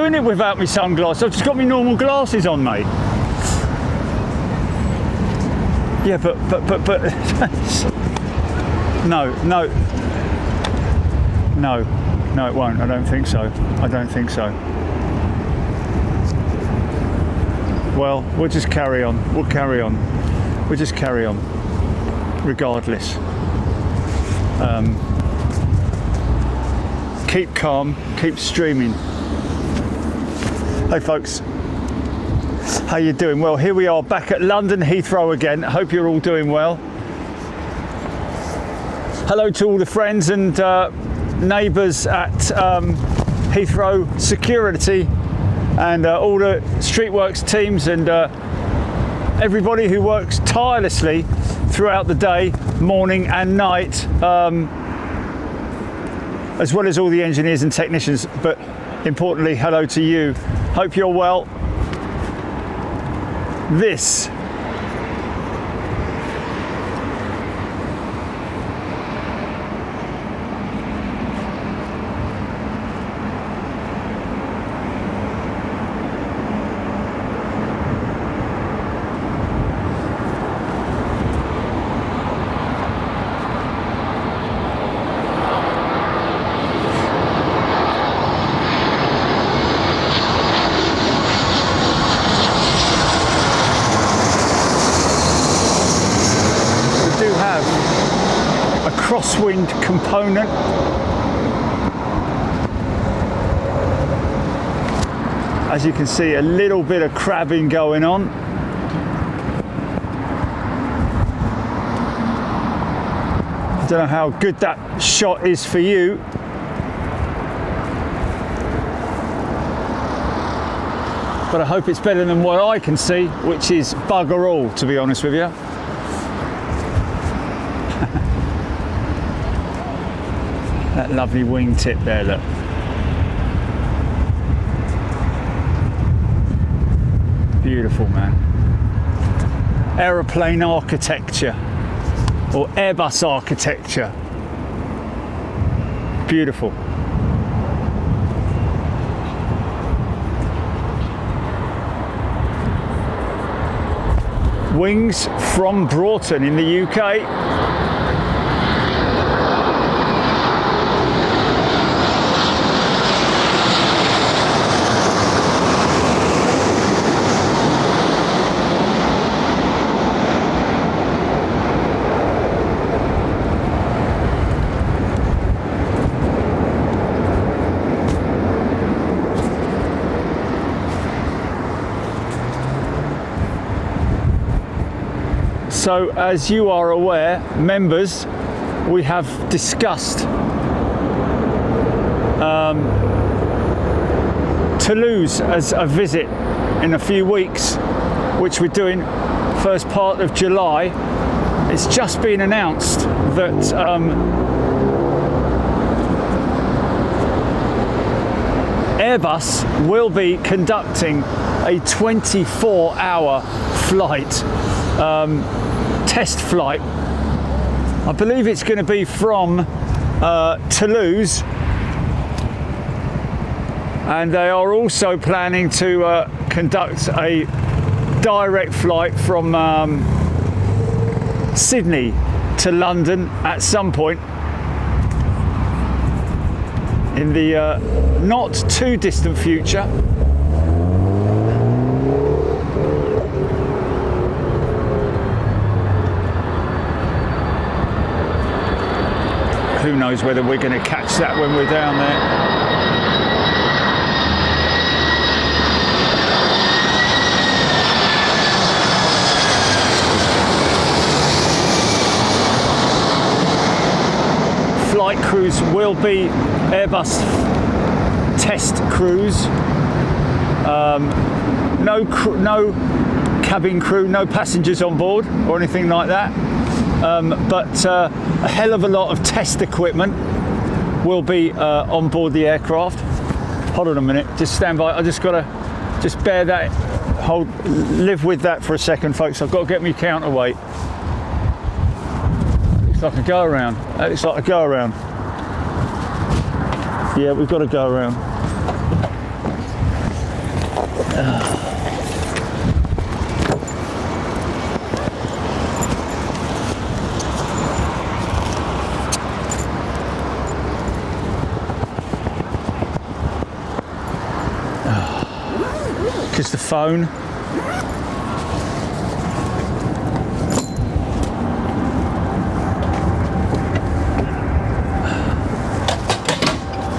doing it without my sunglasses. I've just got my normal glasses on, mate. Yeah, but no, it won't. I don't think so. I don't think so. Well, we'll just carry on. We'll carry on. We'll just carry on, regardless. Keep calm, keep streaming. Hey folks, how you doing? Well, here we are back at London Heathrow again. Hope you're all doing well. Hello to all the friends and neighbours at Heathrow Security and all the Streetworks teams and everybody who works tirelessly throughout the day, morning and night, as well as all the engineers and technicians, but importantly, hello to you. Hope you're well. This crosswind component. As you can see, a little bit of crabbing going on. I don't know how good that shot is for you. But I hope it's better than what I can see, which is bugger all, to be honest with you. That lovely wingtip there, look. Beautiful, man. Aeroplane architecture, or Airbus architecture. Beautiful. Wings from Broughton in the UK. So, as you are aware, members, we have discussed Toulouse as a visit in a few weeks, which we're doing first part of July. It's just been announced that Airbus will be conducting a 24-hour flight. Test flight. I believe it's going to be from Toulouse, and they are also planning to conduct a direct flight from Sydney to London at some point in the not too distant future. Who knows whether we're going to catch that when we're down there. Flight crews will be Airbus test crews. No cabin crew, no passengers on board or anything like that. But a hell of a lot of test equipment will be on board the aircraft. Hold on a minute, just stand by. I just gotta bear that, live with that for a second, folks. I've got to get my counterweight. Looks like a go around. That looks like a go around. Yeah, we've got to go around. Because the phone.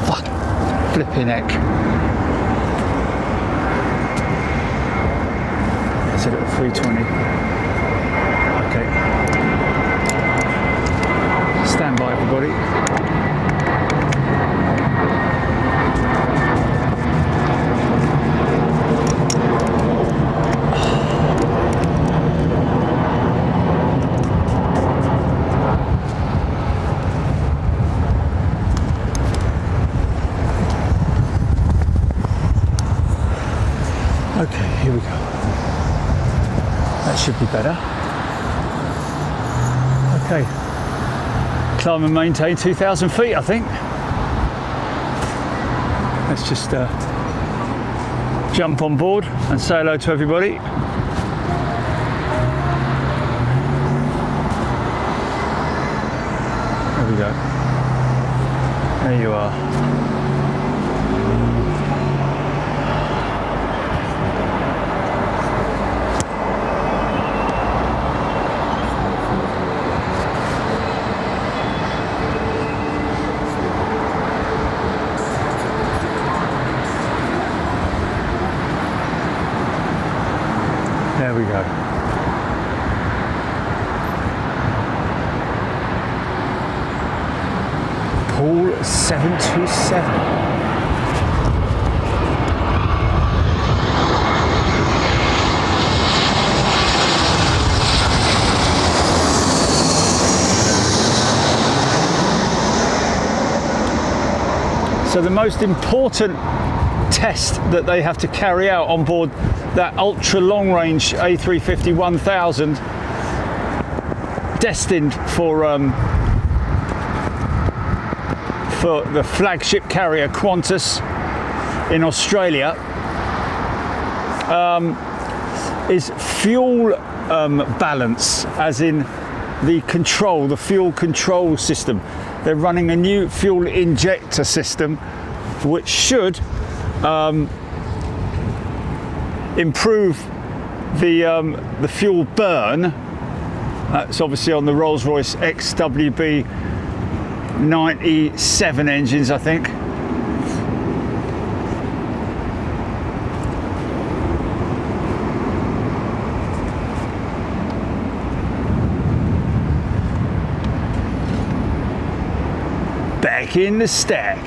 Fuck. Flipping heck. It's a little 320. Okay. Stand by, everybody. Okay, here we go. That should be better. Okay. Climb and maintain 2,000 feet, I think. Let's just jump on board and say hello to everybody. There we go. There you are. There we go. Pool 727. So the most important test that they have to carry out on board that ultra long range A350-1000, destined for the flagship carrier Qantas in Australia, is fuel balance, as in the fuel control system. They're running a new fuel injector system which should improve the fuel burn. That's obviously on the Rolls-Royce XWB-97 engines, I think. Back in the stack.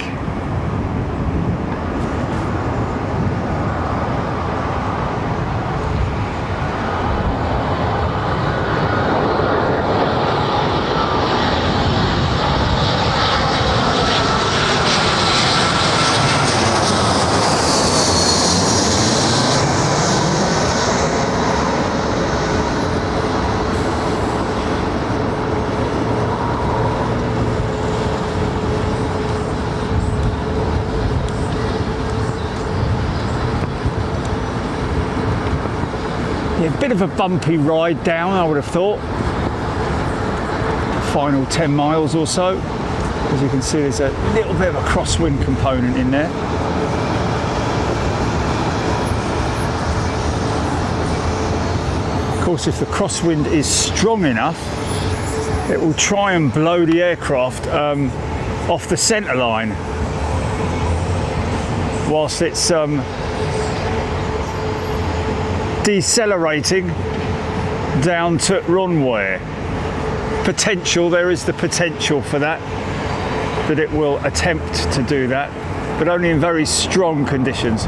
A bit of a bumpy ride down, I would have thought. Final 10 miles or so. As you can see, there's a little bit of a crosswind component in there. Of course, if the crosswind is strong enough, it will try and blow the aircraft off the centre line whilst it's decelerating down to runway. There is the potential for that it will attempt to do that, but only in very strong conditions.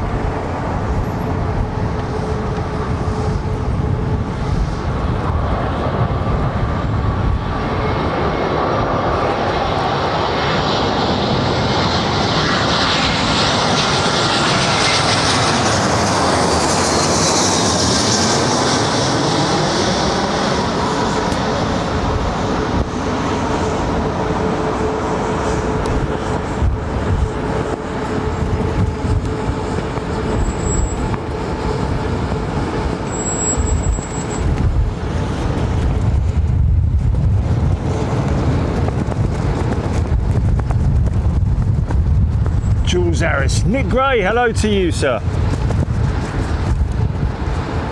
Harris. Nick Gray, hello to you, sir.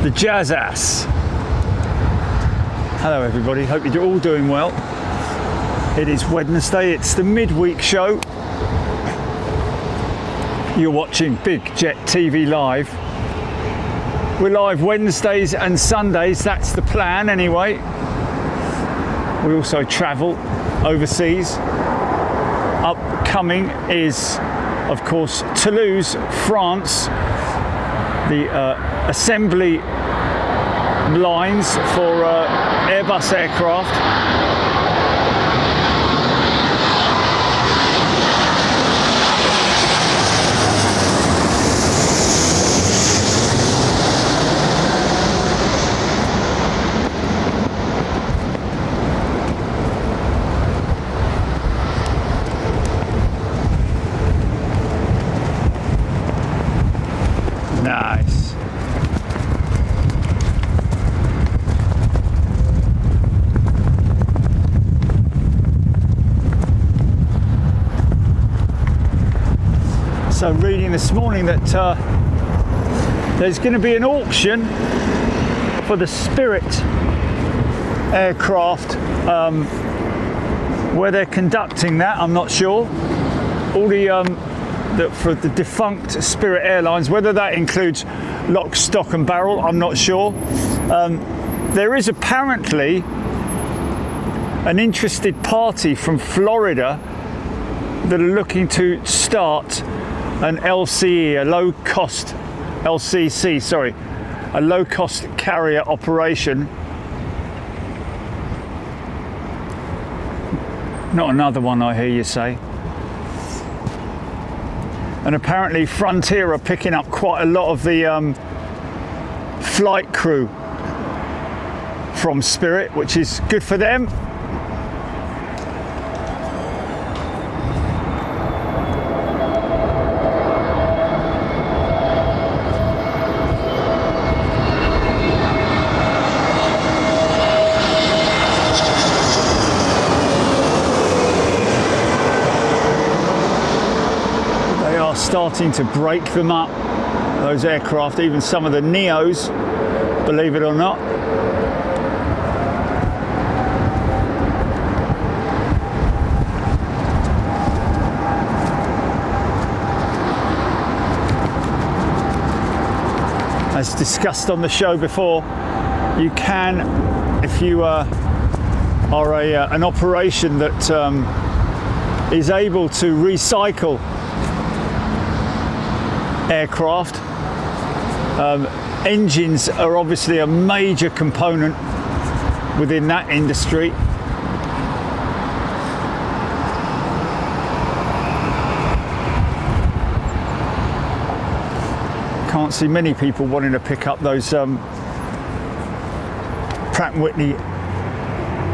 The Jazz Ass. Hello everybody, hope you're all doing well. It is Wednesday, it's the midweek show. You're watching Big Jet TV Live. We're live Wednesdays and Sundays, that's the plan anyway. We also travel overseas. Upcoming is, of course, Toulouse, France. The assembly lines for Airbus aircraft. Nice. So reading this morning that there's going to be an auction for the Spirit aircraft. Where they're conducting that, I'm not sure. All the for the defunct Spirit Airlines, whether that includes lock, stock and barrel, I'm not sure. There is apparently an interested party from Florida that are looking to start an LCE, a low-cost LCC, sorry, a low-cost carrier operation. Not another one, I hear you say. And apparently Frontier are picking up quite a lot of the flight crew from Spirit, which is good for them. Starting to break them up, those aircraft, even some of the neos, believe it or not. As discussed on the show before, you can, if you are an operation that is able to recycle aircraft. Engines are obviously a major component within that industry. Can't see many people wanting to pick up those Pratt & Whitney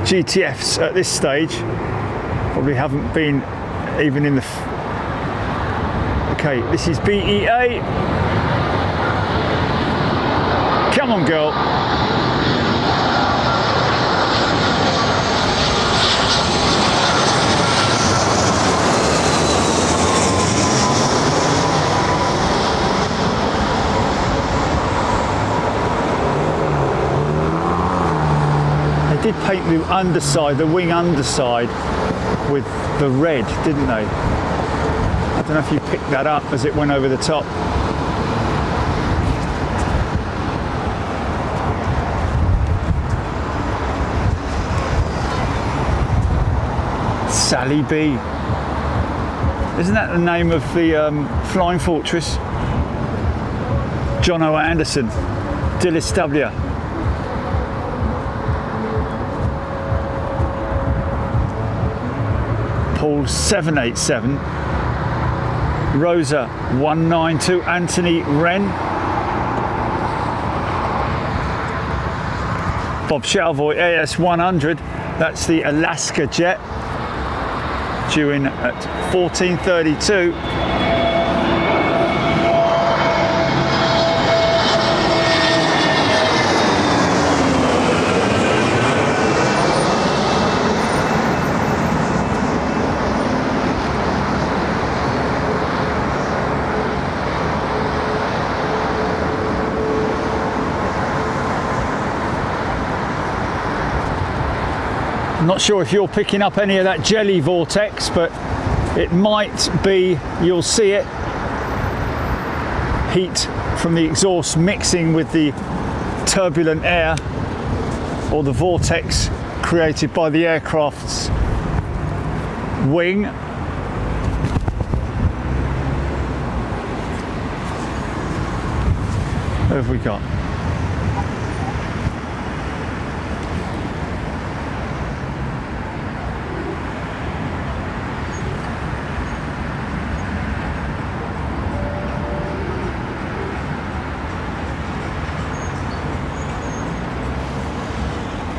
GTFs at this stage. Probably haven't been even in the Okay, this is BEA. Come on, girl. They did paint the underside, the wing underside, with the red, didn't they? I don't know if you picked that up as it went over the top. Sally B. Isn't that the name of the Flying Fortress? John O. Anderson, Dillis W. Paul 787. Rosa 192, Anthony Wren. Bob Shalvoy AS 100, that's the Alaska jet, due in at 14:32. I'm not sure if you're picking up any of that jelly vortex, but it might be, you'll see it. Heat from the exhaust mixing with the turbulent air, or the vortex created by the aircraft's wing. Who have we got?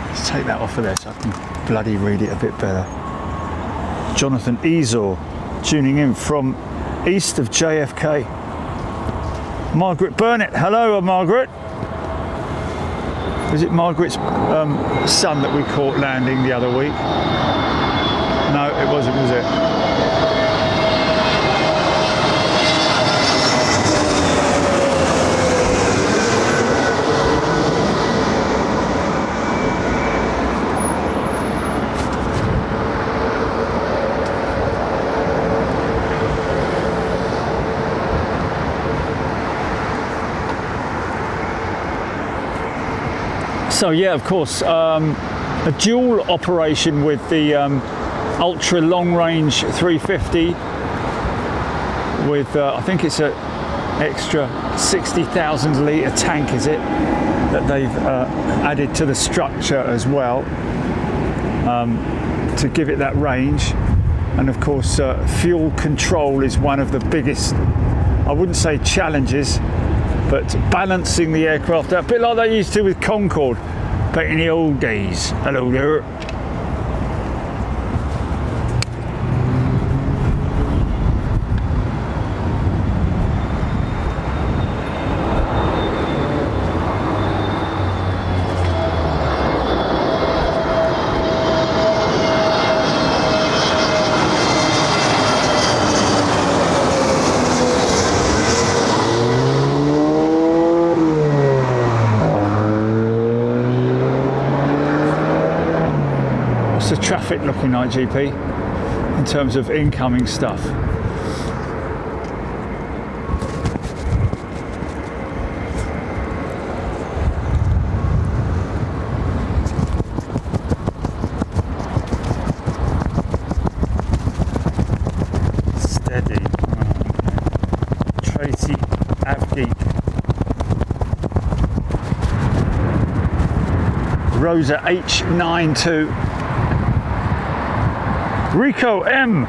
Let's take that off of there so I can bloody read it a bit better. Jonathan Ezor tuning in from east of JFK. Margaret Burnett, hello Margaret. Was it Margaret's son that we caught landing the other week? No, it wasn't, was it? So yeah, of course, a dual operation with the ultra long range 350 with I think it's an extra 60,000 litre tank, is it, that they've added to the structure as well to give it that range. And of course fuel control is one of the biggest, I wouldn't say challenges, but balancing the aircraft out, a bit like they used to with Concorde back in the old days. Hello there. The traffic looking like, GP, in terms of incoming stuff? Steady. Tracy Avgeek. Rosa H92. Rico M.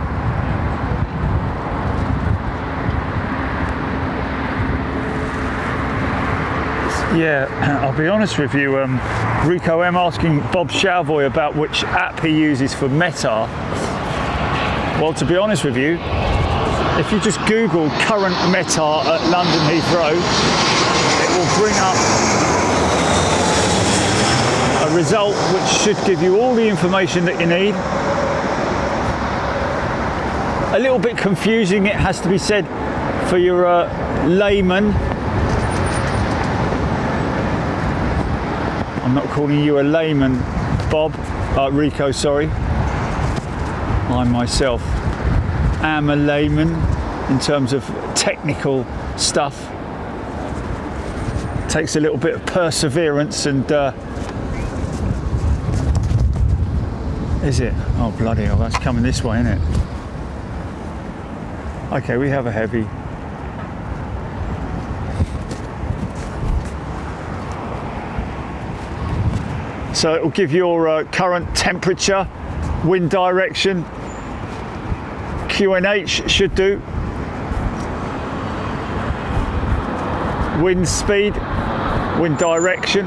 Yeah, I'll be honest with you, Rico M asking Bob Chalvoy about which app he uses for Meta. Well, to be honest with you, if you just Google current Meta at London Heathrow, it will bring up a result which should give you all the information that you need. A little bit confusing, it has to be said, for your layman. I'm not calling you a layman, Bob, Rico, sorry. I myself am a layman in terms of technical stuff. It takes a little bit of perseverance and is it? Oh bloody hell, that's coming this way, isn't it? Okay, we have a heavy. So it will give your current temperature, wind direction, QNH should do, wind speed, wind direction.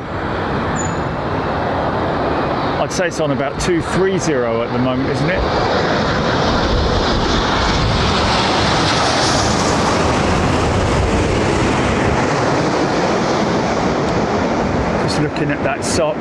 I'd say it's on about 230 at the moment, isn't it? Looking at that sock.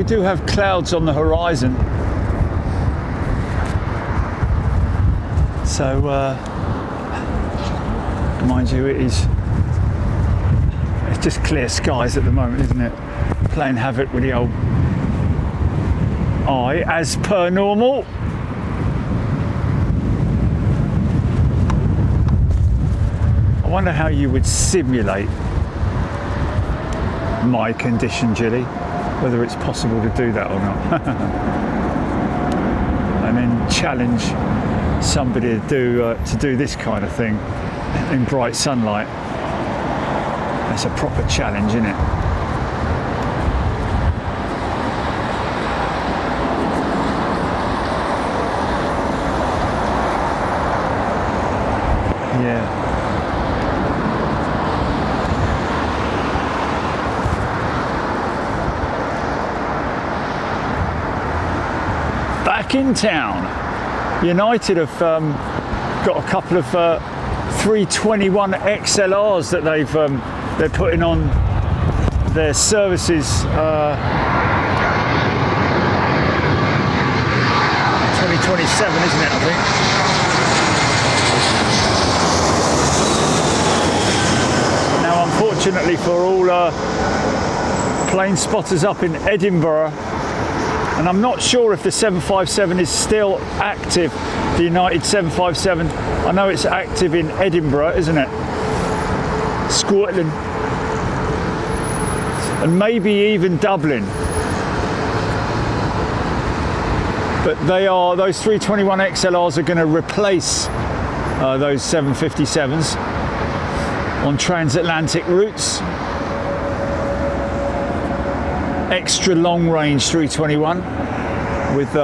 we do have clouds on the horizon. So, mind you, it's just clear skies at the moment, isn't it? Playing havoc with the old eye, as per normal. I wonder how you would simulate my condition, Jilly, whether it's possible to do that or not. And then challenge somebody to do this kind of thing in bright sunlight. That's a proper challenge, isn't it? Yeah. Back in town. United have got a couple of 321 XLRs that they're putting on their services. 2027, isn't it? I think. Now, unfortunately for all plane spotters up in Edinburgh, and I'm not sure if the 757 is still active, the United 757. I know it's active in Edinburgh, isn't it? Scotland. And maybe even Dublin. But those 321 XLRs are going to replace those 757s on transatlantic routes. Extra long range 321 with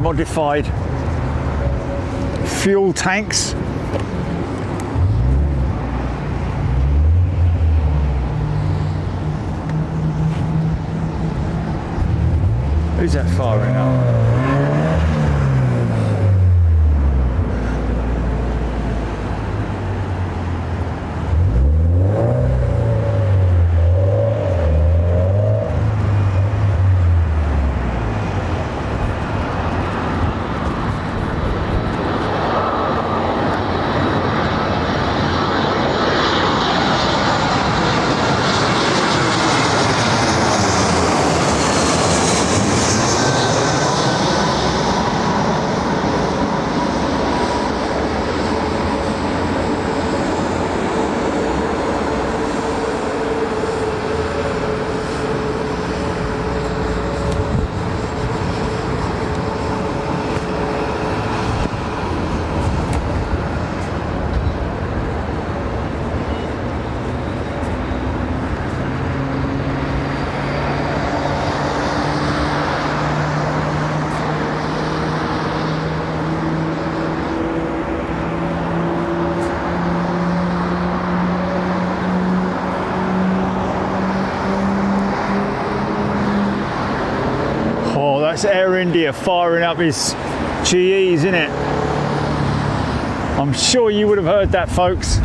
modified fuel tanks. Who's that firing up? That's Air India firing up his GEs, isn't it? I'm sure you would have heard that, folks.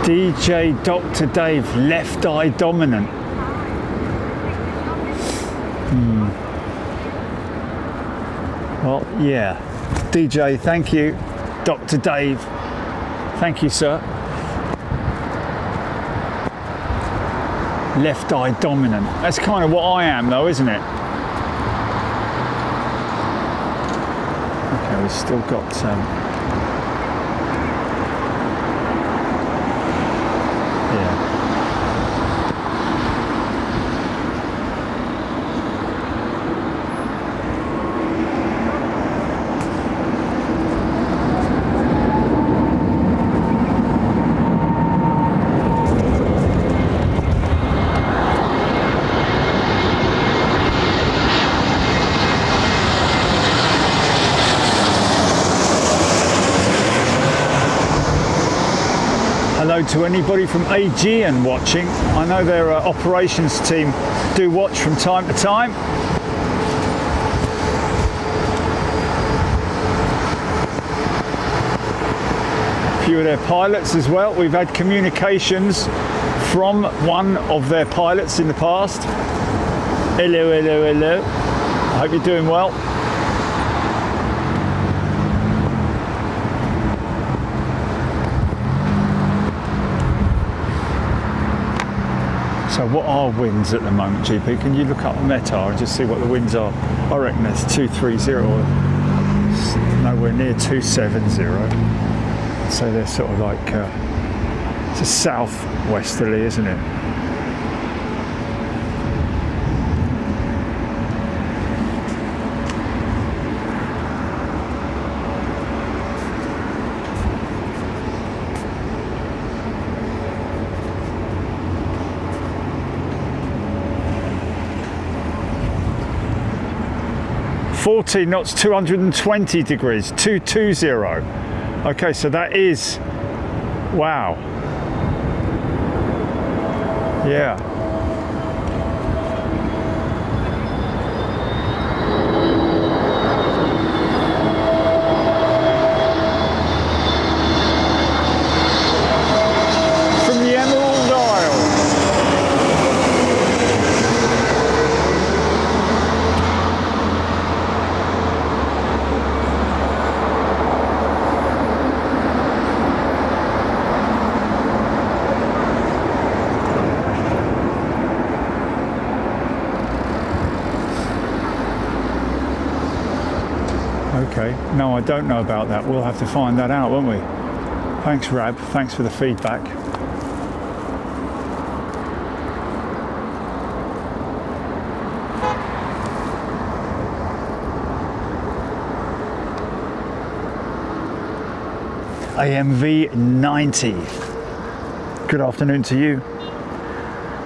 DJ Dr. Dave, left eye dominant. Well, yeah. DJ, thank you. Dr. Dave, thank you, sir. Left eye dominant. That's kind of what I am, though, isn't it? Okay, we've still got hello to anybody from Aegean watching. I know their operations team do watch from time to time. A few of their pilots as well. We've had communications from one of their pilots in the past. Hello, hello, hello. I hope you're doing well. So what are winds at the moment, GP? Can you look up METAR and just see what the winds are? I reckon it's 230, nowhere near 270. So they're sort of like, it's a southwesterly, isn't it? $14 knots, 220 degrees, 220. Okay, so that is, wow. Yeah. From the Emerald Isle. Okay, no, I don't know about that. We'll have to find that out, won't we? Thanks, Rab. Thanks for the feedback. AMV 90. Good afternoon to you.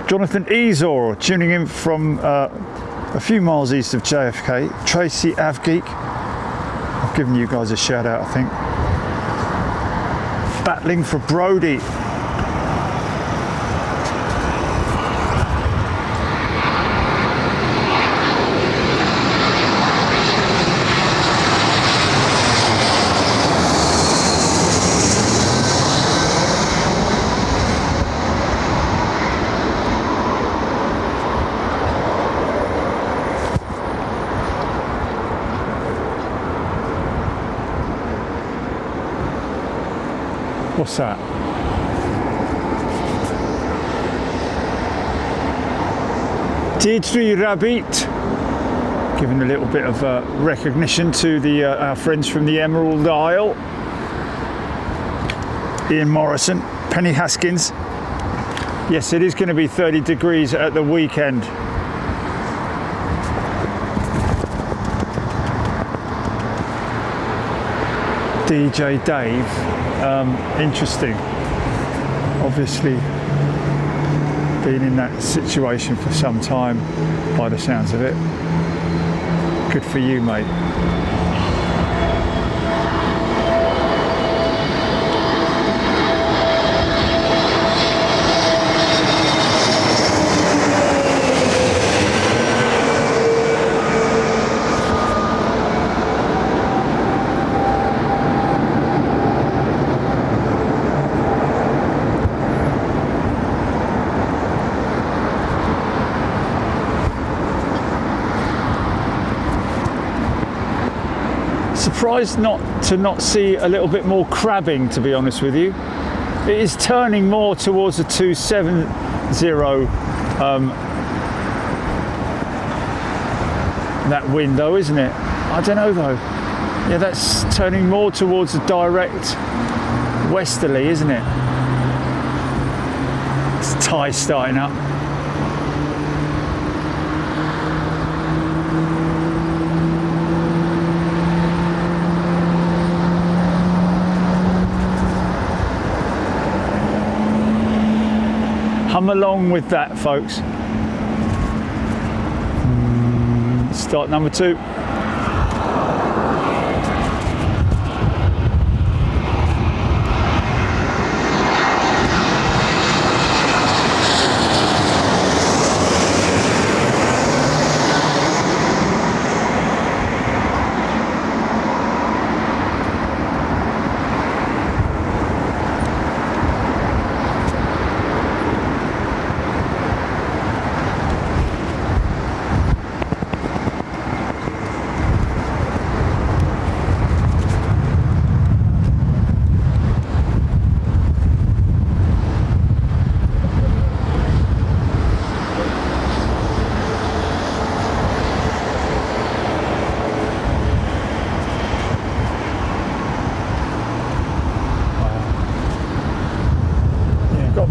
Jonathan Ezor tuning in from a few miles east of JFK. Tracy Avgeek. I've given you guys a shout out, I think. Battling for Brody. What's that? Deirdre Rabbit, giving a little bit of recognition to the our friends from the Emerald Isle. Ian Morrison, Penny Haskins. Yes, it is going to be 30 degrees at the weekend. DJ Dave, interesting. Obviously been in that situation for some time by the sounds of it. Good for you, mate. Surprised not see a little bit more crabbing, to be honest with you. It is turning more towards the 270 that window, isn't it? I don't know though. Yeah, that's turning more towards the direct westerly, isn't it? It's tide starting up. Hum along with that, folks. Start number 2.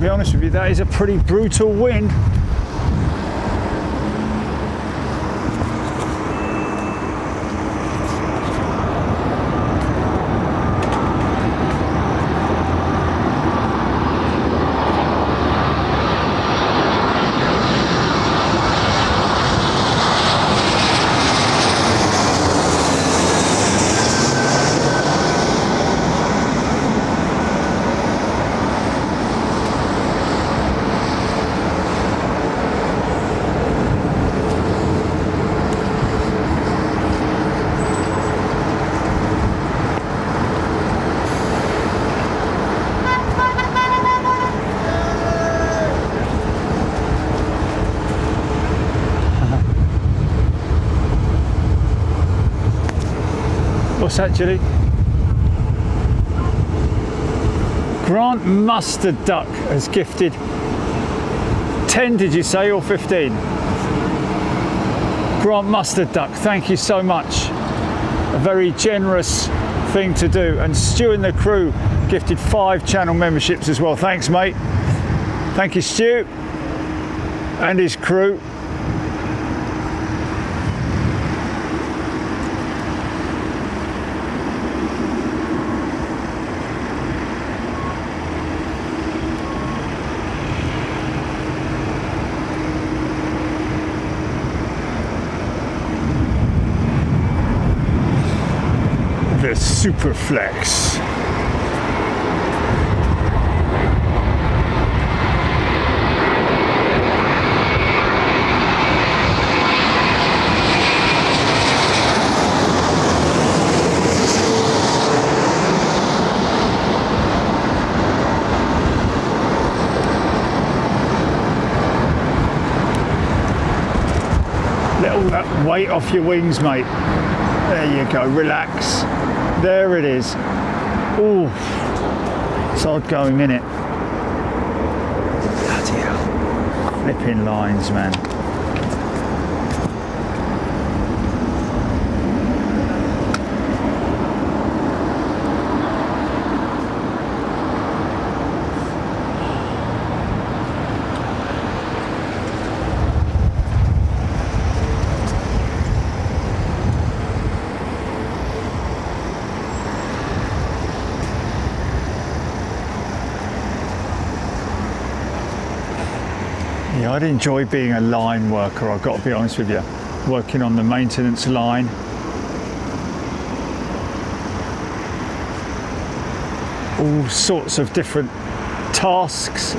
be honest with you, that is a pretty brutal wind. What's that, Julie? Grant Mustard Duck has gifted 10, did you say, or 15? Grant Mustard Duck, thank you so much. A very generous thing to do. And Stu and the crew gifted 5 channel memberships as well. Thanks, mate. Thank you, Stu and his crew. The Superflex. Let all that weight off your wings, mate. There you go, relax. There it is. Ooh, it's odd going, innit? Bloody hell. Flipping lines, man. Yeah, I'd enjoy being a line worker, I've got to be honest with you. Working on the maintenance line. All sorts of different tasks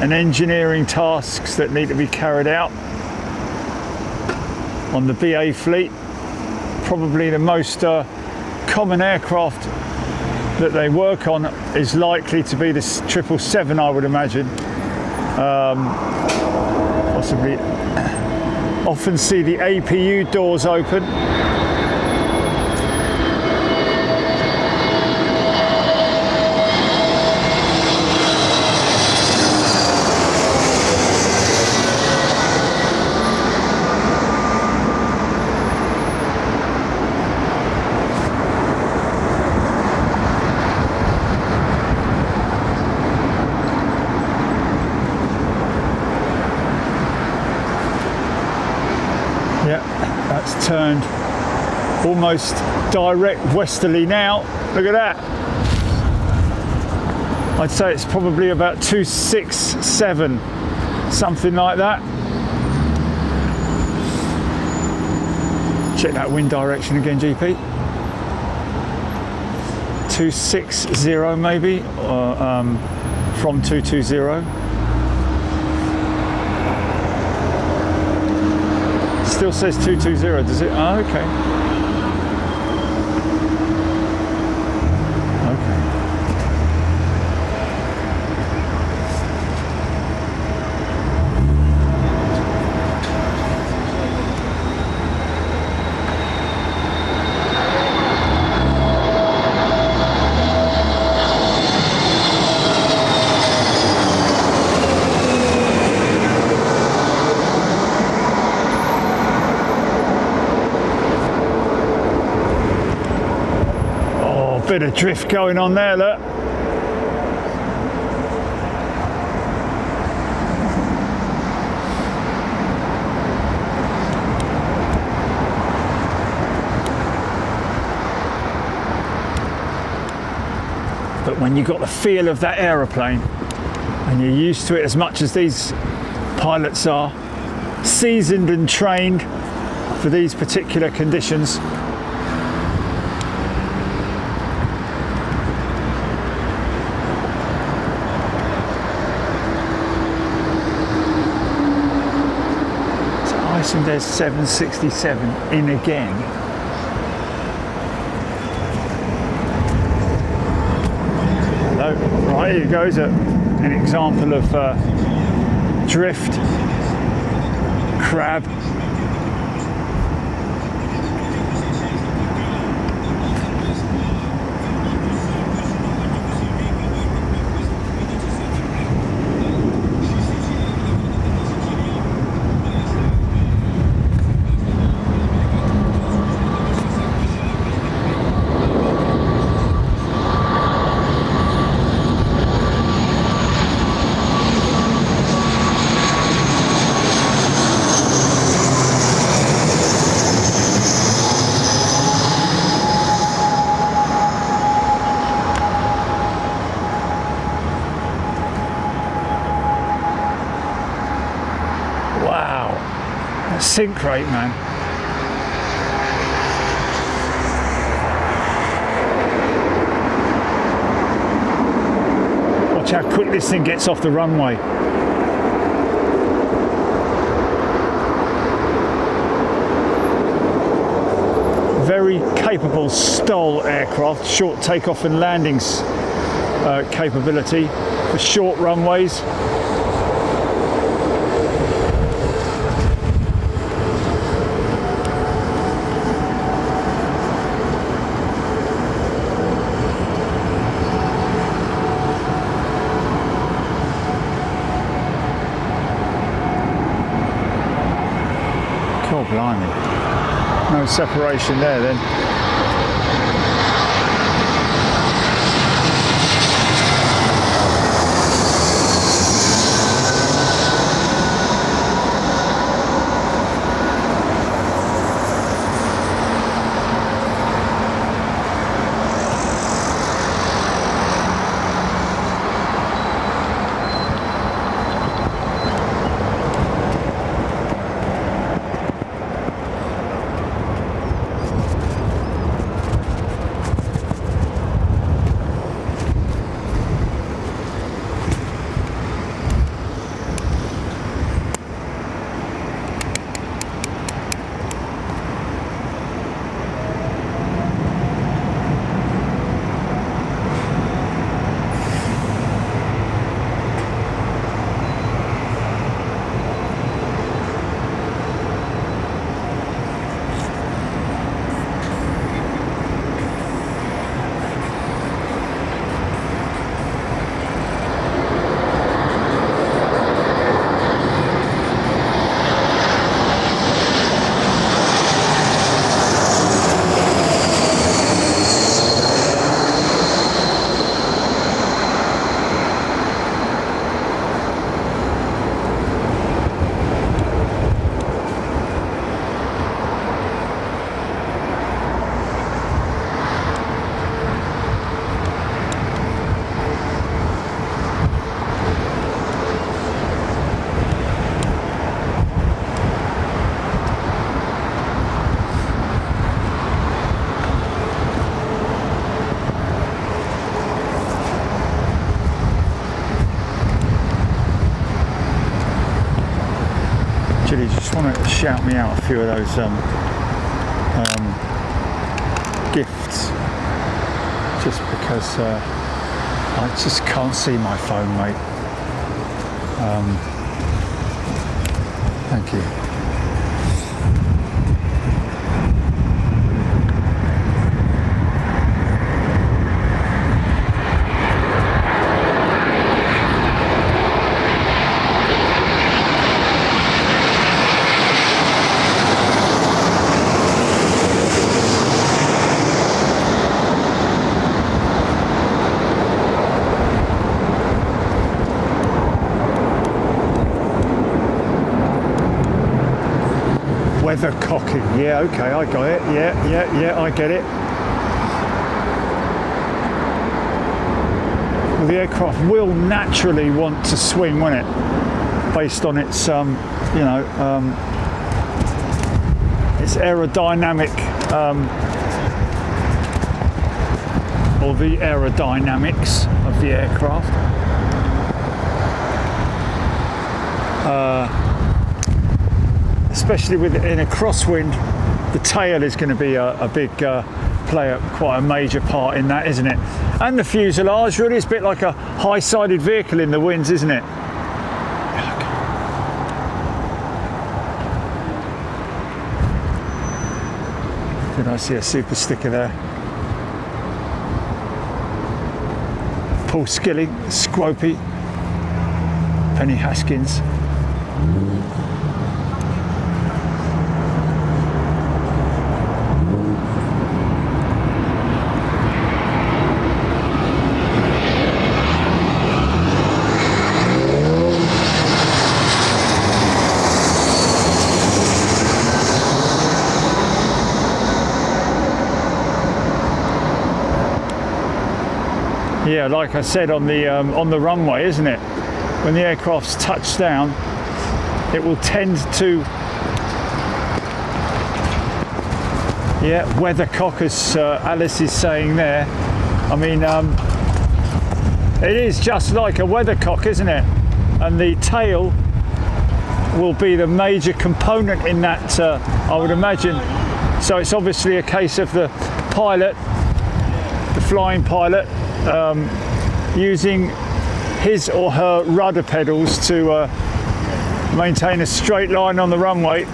and engineering tasks that need to be carried out on the BA fleet. Probably the most common aircraft that they work on is likely to be the 777, I would imagine. Possibly often see the APU doors open. That's turned almost direct westerly now. Look at that. I'd say it's probably about 267, something like that. Check that wind direction again, GP. 260 maybe, or from 220. Still says 220, does it? Oh, okay. Bit of drift going on there, look. But when you've got the feel of that aeroplane and you're used to it as much as these pilots are, seasoned and trained for these particular conditions, there's 767 in again. Hello. Right, here goes an example of drift, crab. Sink rate, man. Watch how quick this thing gets off the runway. Very capable STOL aircraft, short takeoff and landings capability for short runways. God blimey, no separation there then. Just want to shout me out a few of those gifts, just because I just can't see my phone, mate. Thank you. Weathercocking, yeah, okay, I got it, yeah, I get it. Well, the aircraft will naturally want to swing, won't it? Based on its, its aerodynamic, or the aerodynamics of the aircraft. Especially in a crosswind, the tail is going to be a big play quite a major part in that, isn't it? And the fuselage, really, it's a bit like a high-sided vehicle in the winds, isn't it? Did I see a super sticker there? Paul Skilling, Scropey, Penny Haskins. Yeah, like I said, on the runway, isn't it? When the aircraft's touched down, it will tend to, weathercock, as Alice is saying there. I mean, it is just like a weathercock, isn't it? And the tail will be the major component in that, I would imagine. So it's obviously a case of the pilot, the flying pilot, using his or her rudder pedals to maintain a straight line on the runway.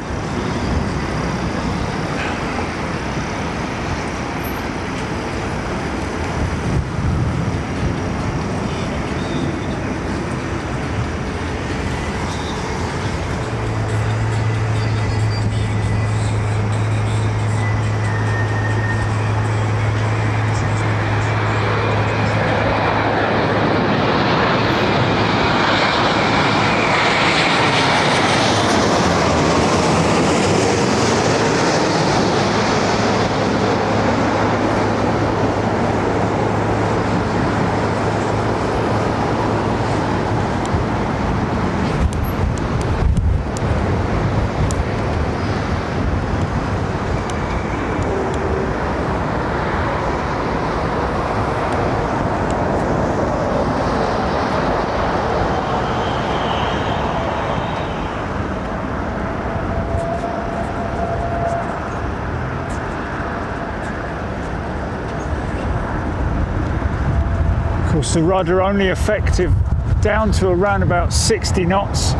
Of course, the rudder only effective down to around about 60 knots.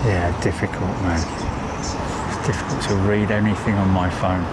Yeah, difficult, man. It's difficult to read anything on my phone.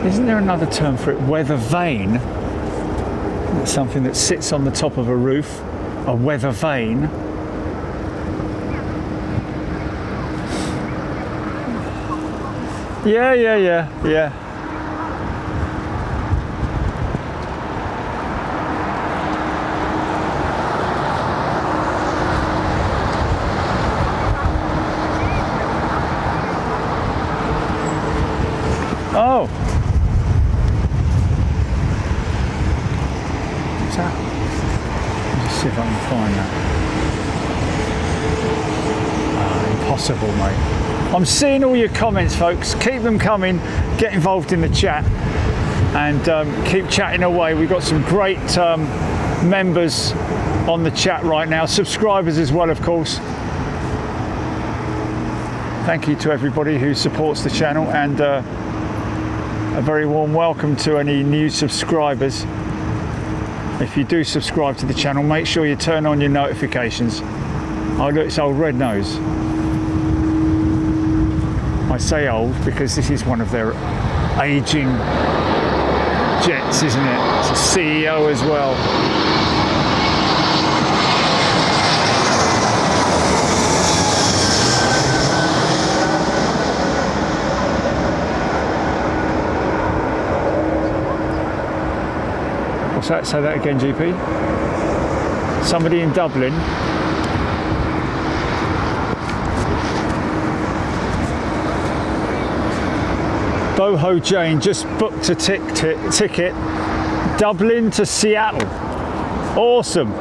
Isn't there another term for it? Weather vane? It's something that sits on the top of a roof. A weather vane. Yeah. Oh. What's that? Let's just see if I can find that. Impossible, mate. I'm seeing all your comments, folks. Keep them coming. Get involved in the chat and keep chatting away. We've got some great members on the chat right now. Subscribers as well, of course. Thank you to everybody who supports the channel, and a very warm welcome to any new subscribers. If you do subscribe to the channel, make sure you turn on your notifications. Oh look, it's old Red Nose. I say old because this is one of their aging jets, isn't it? It's a CEO as well. What's that? Say that again, GP. Somebody in Dublin. Boho Jane just booked a ticket, Dublin to Seattle. Awesome.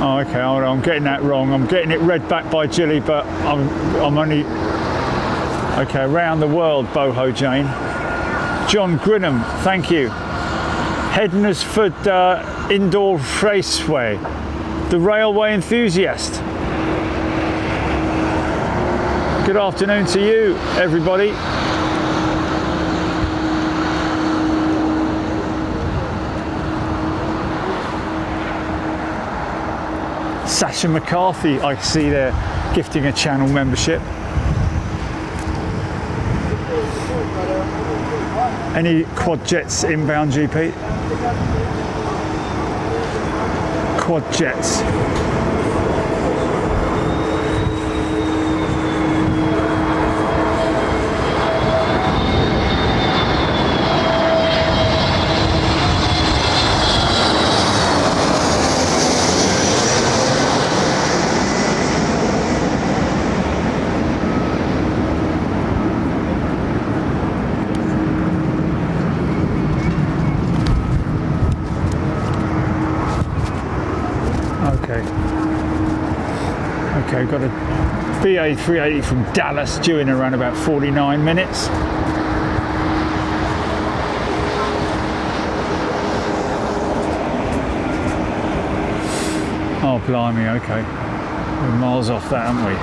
Oh, okay, hold on, I'm getting that wrong. I'm getting it read back by Jilly, but I'm only... Okay, around the world, Boho Jane. John Grinham, thank you. Hednesford Indoor Raceway. The Railway Enthusiast. Good afternoon to you, everybody. Sasha McCarthy, I see there, gifting a channel membership. Any quad jets inbound, GP? Quad jets. Okay, got a BA380 from Dallas due in around about 49 minutes. Oh, blimey, okay. We're miles off that, aren't we?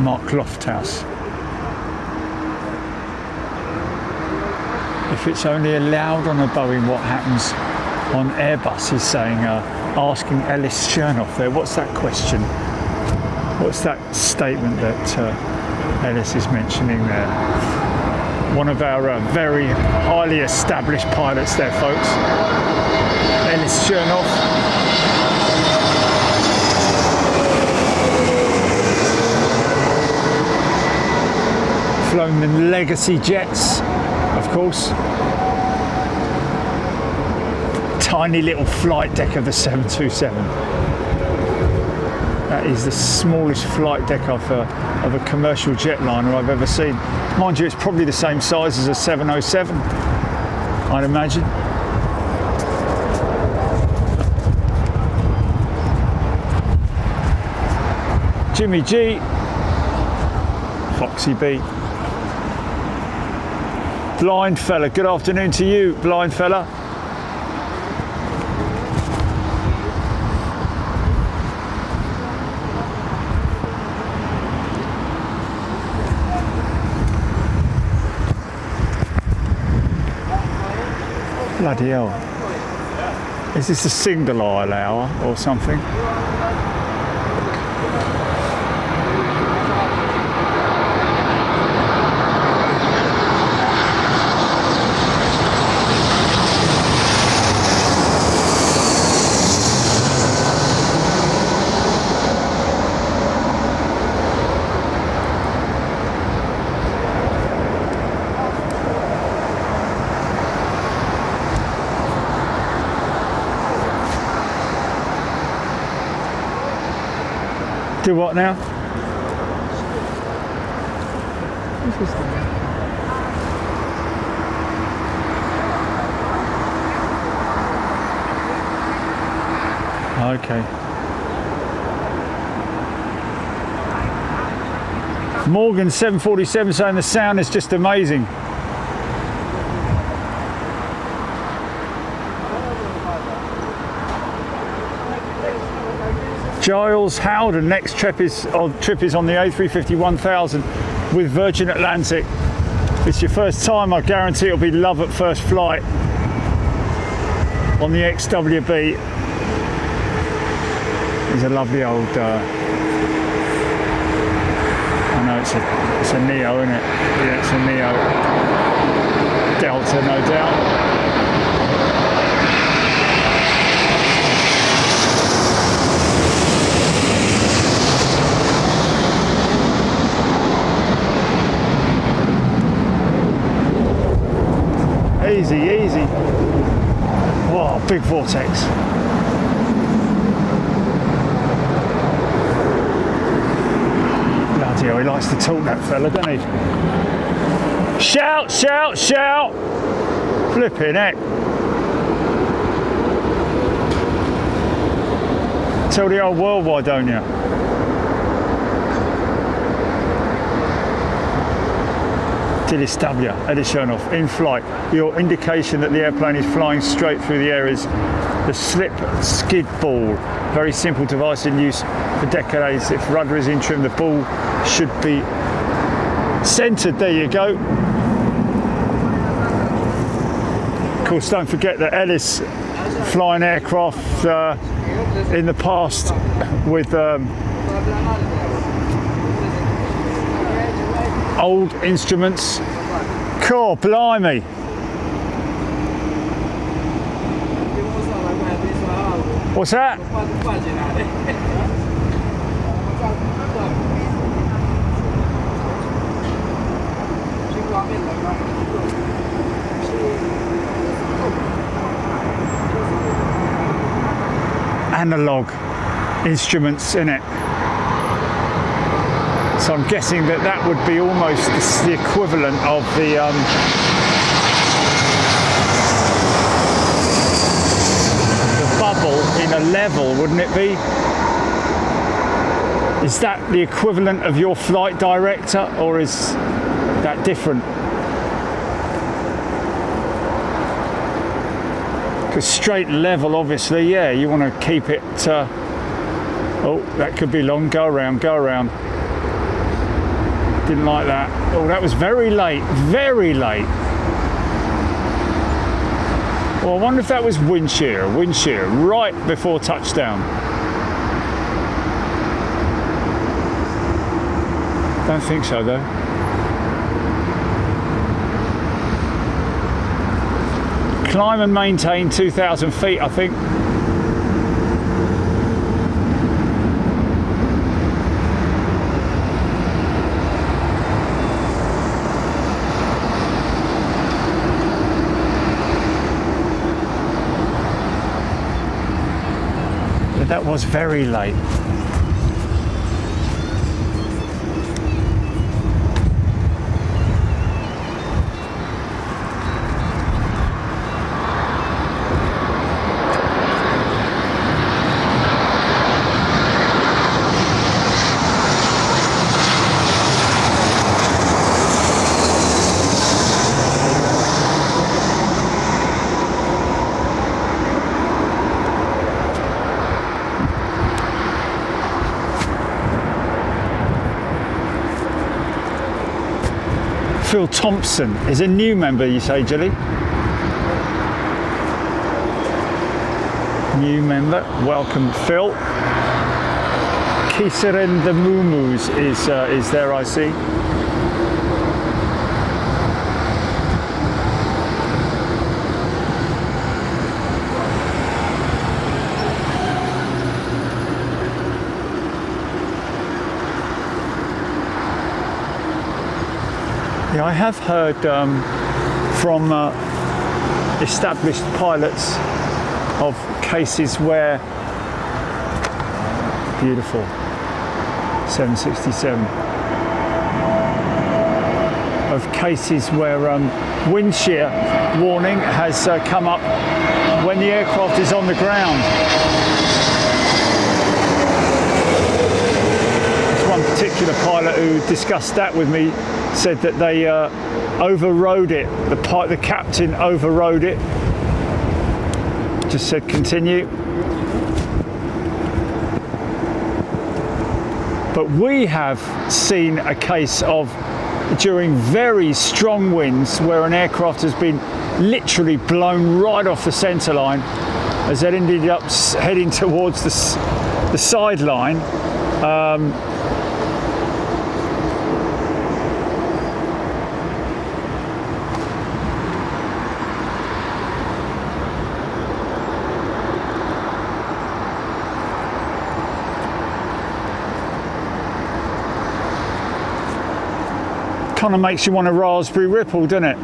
Mark Lofthouse. If it's only allowed on a Boeing, what happens on Airbus? He's saying, asking Ellis Chernoff there. What's that question? What's that statement that Ellis is mentioning there? One of our very highly established pilots there, folks. Ellis Chernoff. Flown the legacy jets, of course. Tiny little flight deck of the 727. That is the smallest flight deck of a commercial jetliner I've ever seen. Mind you, it's probably the same size as a 707, I'd imagine. Jimmy G, Foxy B. Blind fella, good afternoon to you, blind fella. Bloody hell. Is this a single aisle hour or something? Do what now? Okay. Morgan 747 saying the sound is just amazing. Giles Howden, next trip is on the A350-1000 with Virgin Atlantic. If it's your first time, I guarantee it'll be love at first flight on the XWB. He's a lovely old, I know it's a Neo, isn't it? Yeah, it's a Neo. Delta, no doubt. Easy, easy. Whoa, big vortex. Bloody hell, he likes to talk, that fella, doesn't he? Shout, shout, shout! Flipping heck. Tell the old world why, don't you? DHL Editionoff in flight. Your indication that the airplane is flying straight through the air is the slip skid ball. Very simple device in use for decades. If rudder is in trim, the ball should be centered. There you go. Of course, don't forget that Ellis flying aircraft in the past with old instruments. Cool, blimey. What's that? Analog instruments in it. So I'm guessing that that would be almost the equivalent of the bubble in a level, wouldn't it be? Is that the equivalent of your flight director, or is that different? Because straight level, obviously, yeah, you want to keep it. Oh, that could be long. Go around, go around. Didn't like that. Oh, that was very late, very late. Well, I wonder if that was wind shear right before touchdown. Don't think so though. Climb and maintain 2,000 feet, I think. That was very late. Phil Thompson is a new member, you say, Jilly? New member, welcome, Phil. Kiseren the Mumus is there, I see. Yeah, I have heard from established pilots of cases where, beautiful, 767, of cases where wind shear warning has come up when the aircraft is on the ground. This one particular pilot who discussed that with me said that they overrode it. The captain overrode it. Just said continue. But we have seen a case of, during very strong winds, where an aircraft has been literally blown right off the centre line, as it ended up heading towards the sideline. Kind of makes you want a raspberry ripple, doesn't it?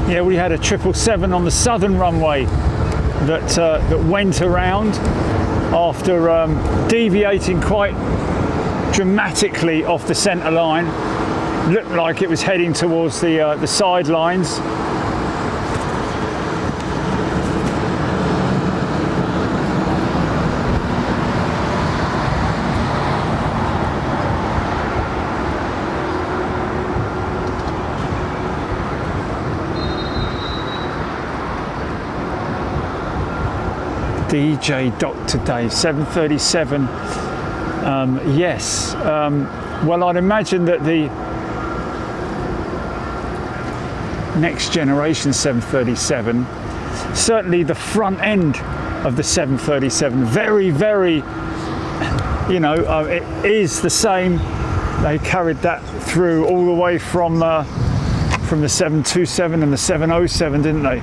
Yeah, we had a 777 on the southern runway that went around after deviating quite dramatically off the centre line. Looked like it was heading towards the sidelines. DJ Dr. Dave, 737, yes. Well, I'd imagine that the next generation 737, certainly the front end of the 737, very, you know, it is the same. They carried that through all the way from the 727 and the 707, didn't they?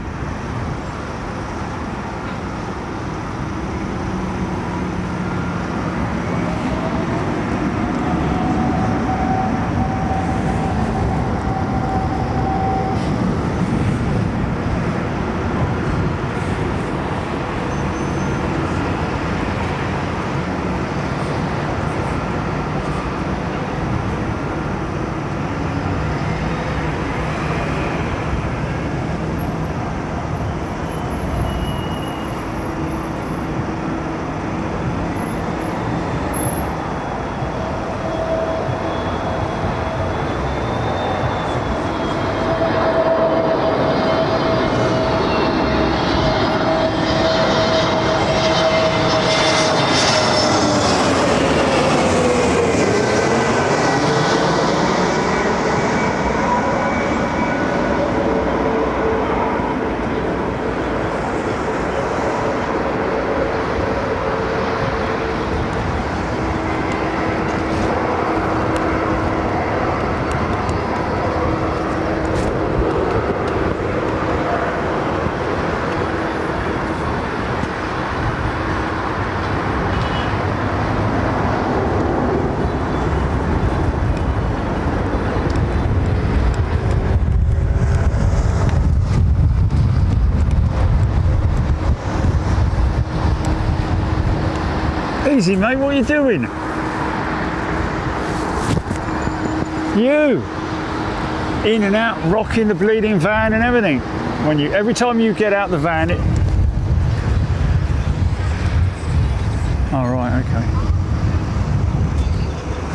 Easy, mate, what are you doing? You! In and out, rocking the bleeding van and everything. Every time you get out the van, it... Oh, right, okay.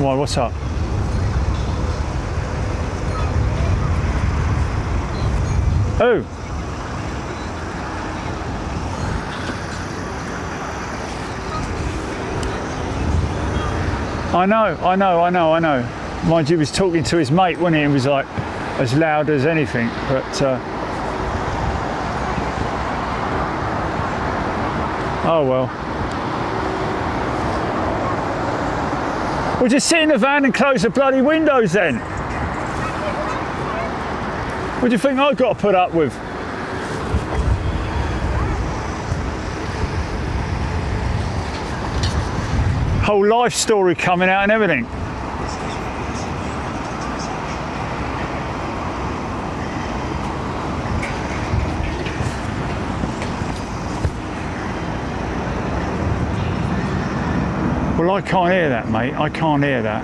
Why, what's up? Oh! I know. Mind you, he was talking to his mate, wasn't he? He was like as loud as anything, but oh well. We'll just sit in the van and close the bloody windows then. What do you think I've got to put up with? Whole life story coming out and everything. Well, I can't hear that, mate. I can't hear that.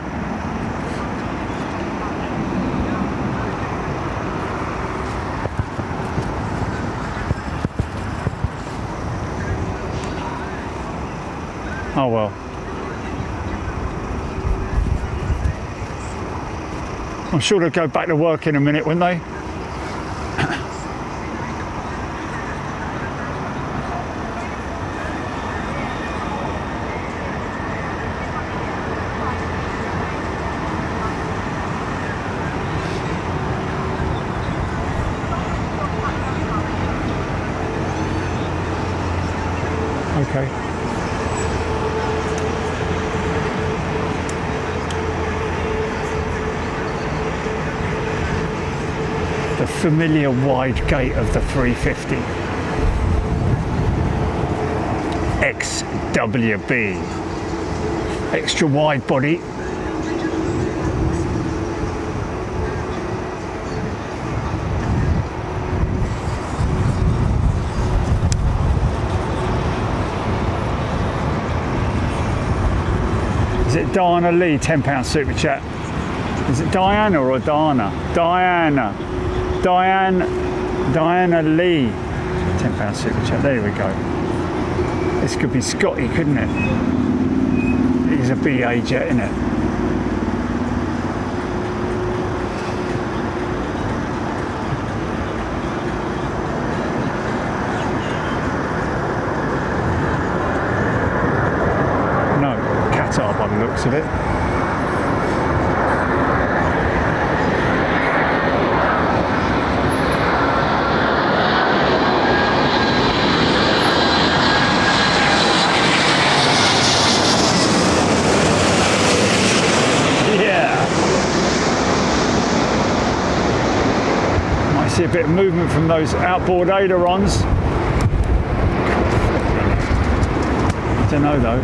Oh well. I'm sure they'll go back to work in a minute, won't they? Okay. The familiar wide gate of the 350. XWB. Extra wide body. Is it Diana Lee, £10 super chat? Is it Diana or Dana? Diana Lee, £10 super chat. There we go. This could be Scotty, couldn't it? He's a BA jet, isn't it? No, Qatar by the looks of it. See a bit of movement from those outboard ailerons. I don't know though.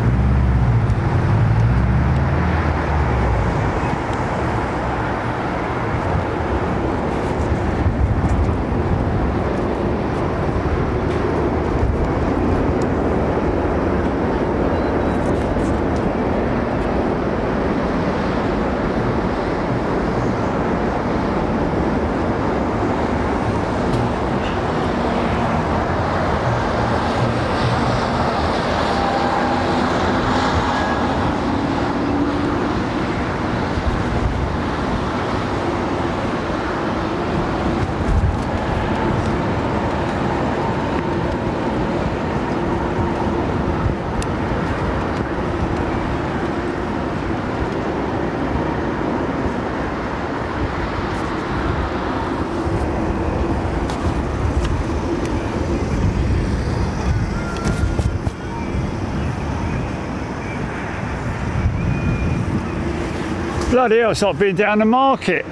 Bloody hell, it's like being down the market.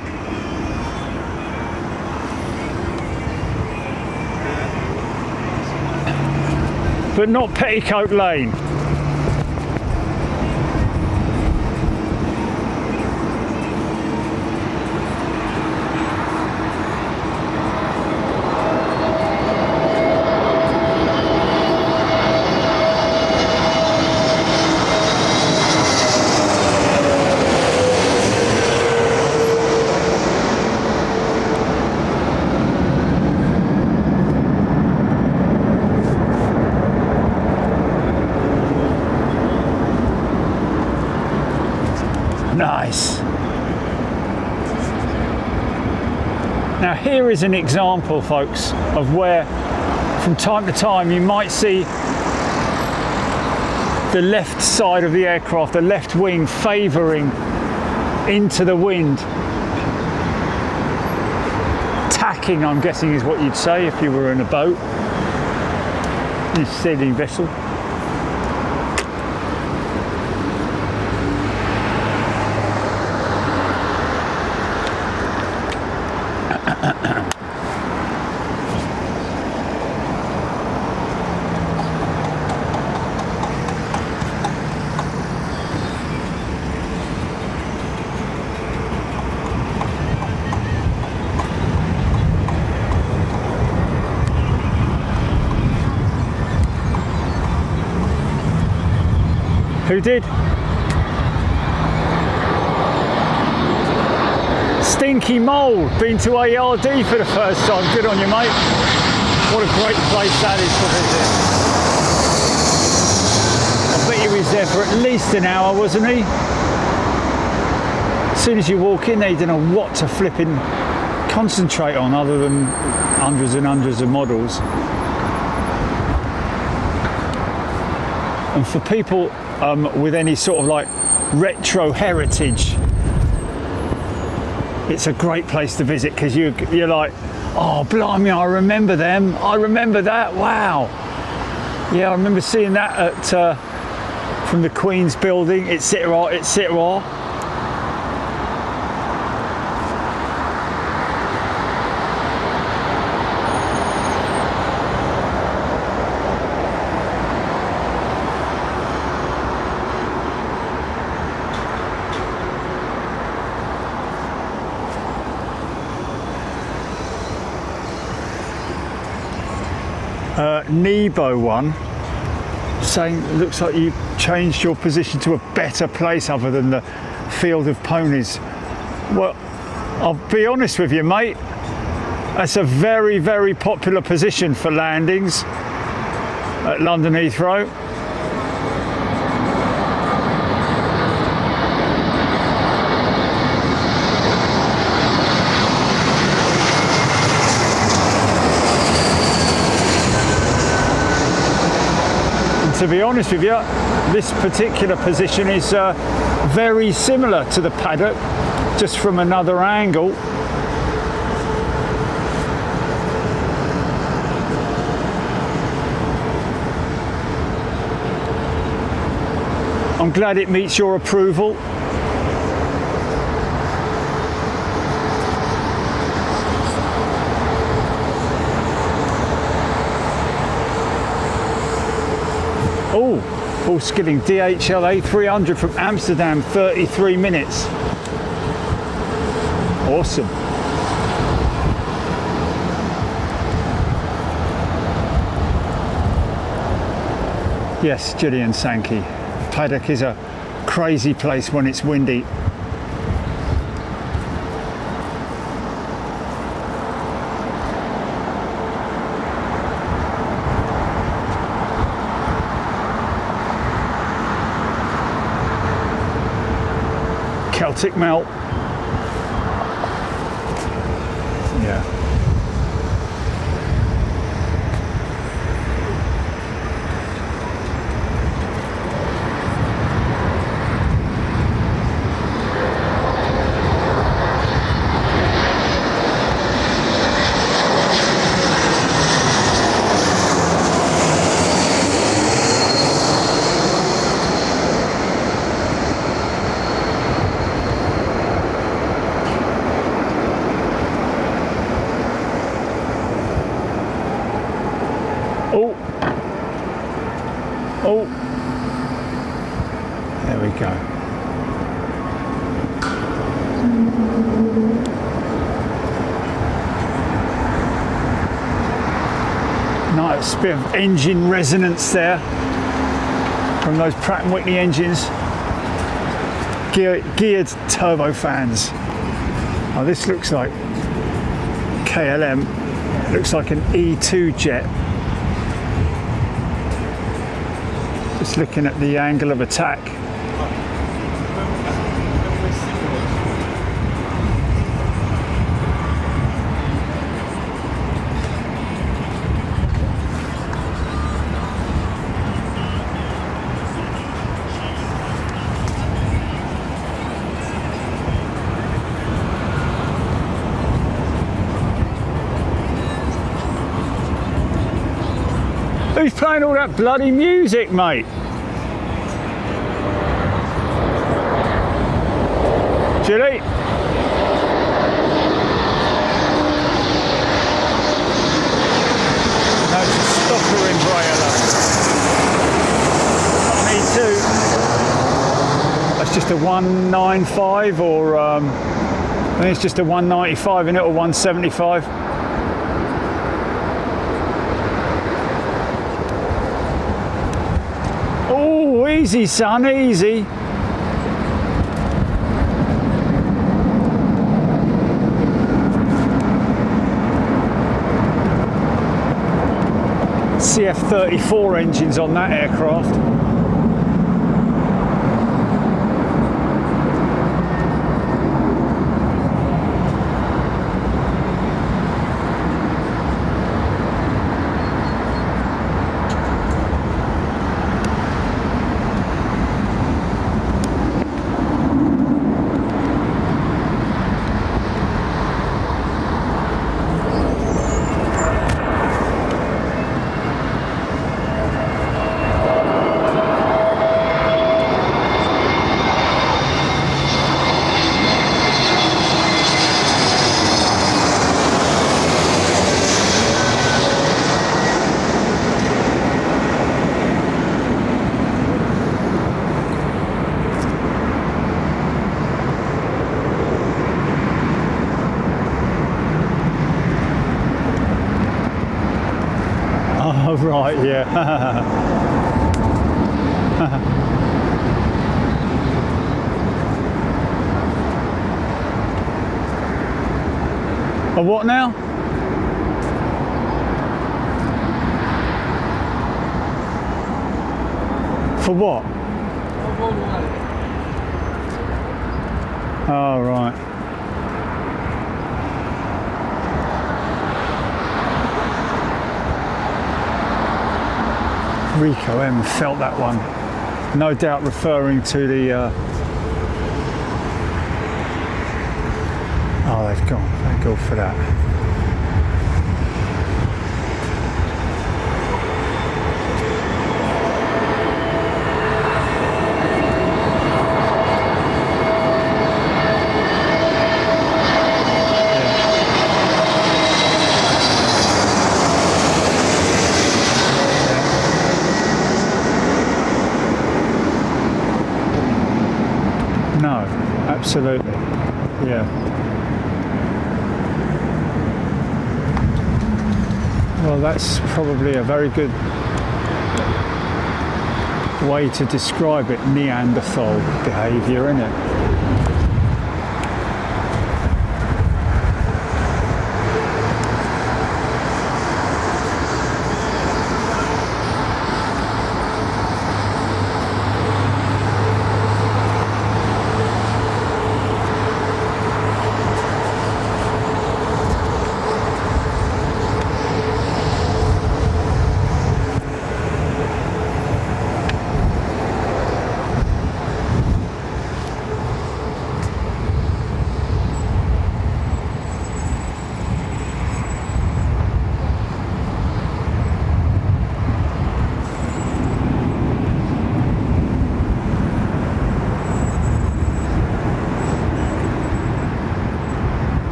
But not Petticoat Lane. Nice. Now here is an example, folks, of where from time to time you might see the left side of the aircraft, the left wing favouring into the wind. Tacking, I'm guessing, is what you'd say if you were in a boat, in a sailing vessel. Who did? Stinky Mole, been to ARD for the first time. Good on you, mate. What a great place that is to visit. I bet he was there for at least an hour, wasn't he? As soon as you walk in there, you don't know what to flipping concentrate on other than hundreds and hundreds of models. And for people with any sort of like retro heritage, it's a great place to visit because you're like, oh blimey, I remember them, I remember that, wow. Yeah, I remember seeing that at from the Queen's building, etc., etc. Nebo one saying it looks like you changed your position to a better place other than the field of ponies. Well, I'll be honest with you, mate, that's a very, very popular position for landings at London Heathrow. To be honest with you, this particular position is very similar to the paddock, just from another angle. I'm glad it meets your approval. Full skidding DHL A300 from Amsterdam, 33 minutes. Awesome. Yes, Gillian Sankey. Paddock is a crazy place when it's windy. Celtic melt. Yeah. Oh, there we go. Nice bit of engine resonance there from those Pratt & Whitney engines. Geared turbofans. Oh, this looks like KLM. Looks like an E2 jet. Just looking at the angle of attack. Who's playing all that bloody music, mate? Julie? No, it's a stopper umbrella. Me too. That's just a 195 or I think it's just a 195 in it, or 175. Oh, easy son, easy. CF34 engines on that aircraft. Oh, right, yeah. A what now? For what? Oh, right. Rico M felt that one. No doubt referring to the... Oh, they've gone. They go for that. No, absolutely, yeah. Well, that's probably a very good way to describe it, Neanderthal behaviour, isn't it?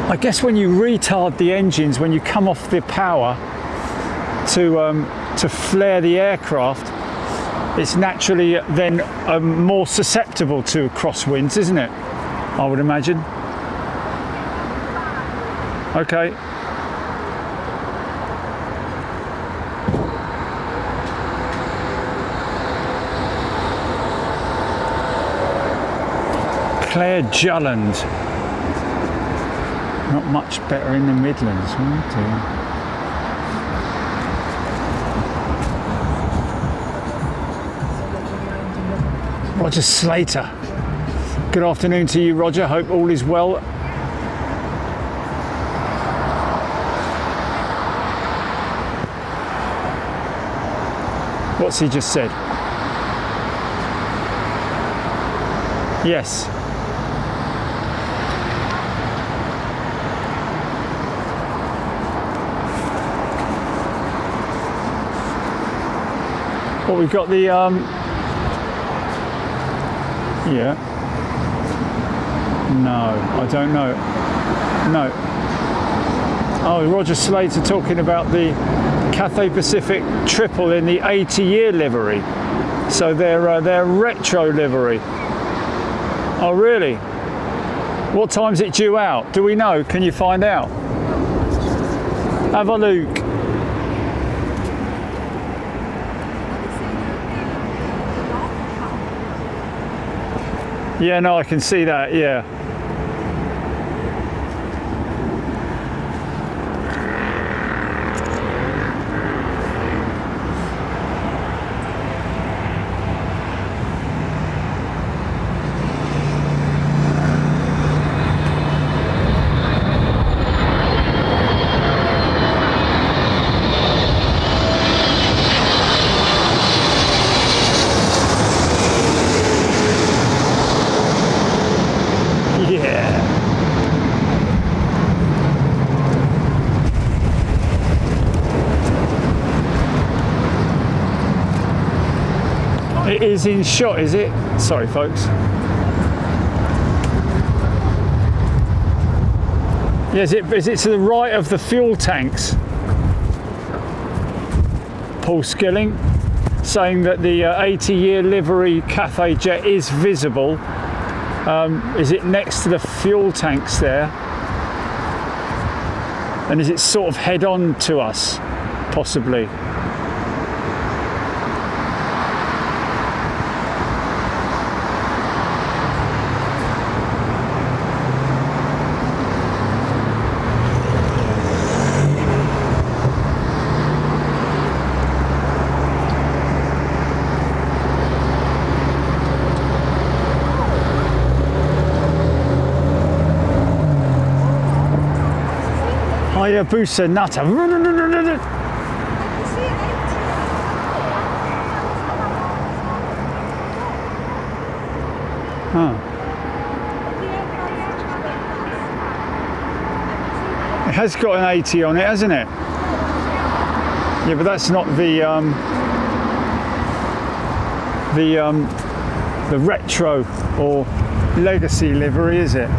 I guess when you retard the engines, when you come off the power to flare the aircraft, it's naturally then more susceptible to crosswinds, isn't it? I would imagine. Okay. Claire Julland. Not much better in the Midlands, oh dear. Roger Slater. Good afternoon to you, Roger. Hope all is well. What's he just said? Yes. Well, we've got the yeah. No, I don't know. No. Oh, Roger Slater talking about the Cathay Pacific triple in the 80-year livery. So their retro livery. Oh, really? What time's it due out? Do we know? Can you find out? Have a look. Yeah, no, I can see that, yeah. It is in shot, is it? Sorry, folks. Yeah, is it to the right of the fuel tanks? Paul Skilling saying that the 80-year livery Cathay jet is visible. Is it next to the fuel tanks there? And is it sort of head on to us, possibly? Hayabusa Nata. Huh. It has got an 80 on it, hasn't it? Yeah, but that's not the retro or legacy livery, is it?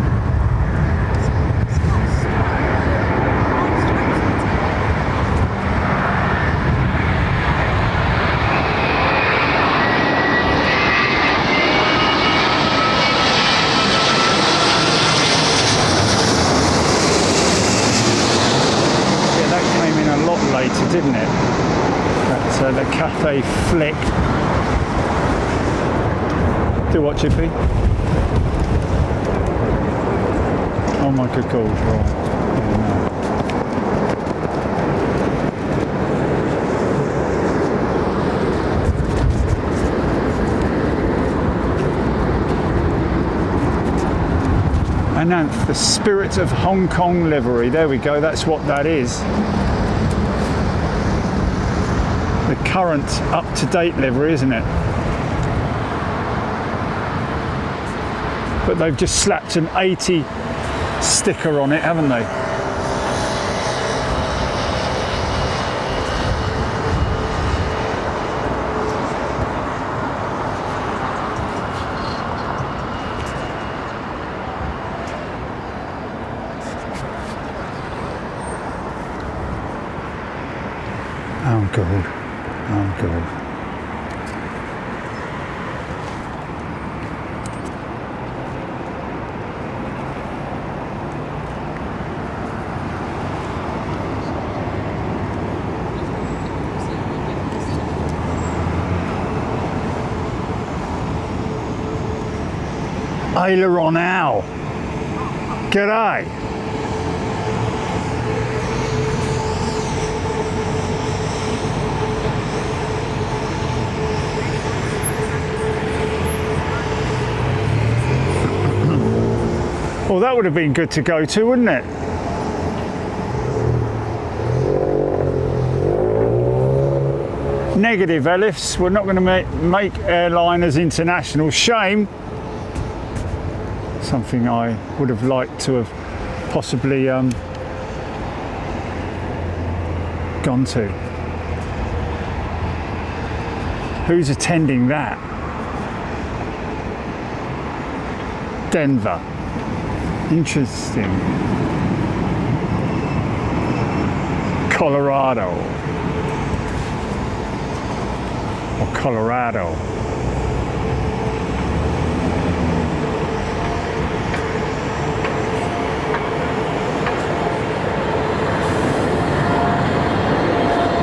Didn't it? That's the Cathay Flick. Do what, Chippy? Oh my good God, right. Yeah, no. Ananth, the Spirit of Hong Kong livery. There we go, that's what that is. The current up-to-date livery, isn't it? But they've just slapped an 80 sticker on it, haven't they? Oh God. Oh God. Aileron Owl. G'day. Well, that would have been good to go to, wouldn't it? Negative, Ellis. We're not going to make airliners international. Shame. Something I would have liked to have possibly gone to. Who's attending that? Denver. Interesting. Colorado. Or Colorado.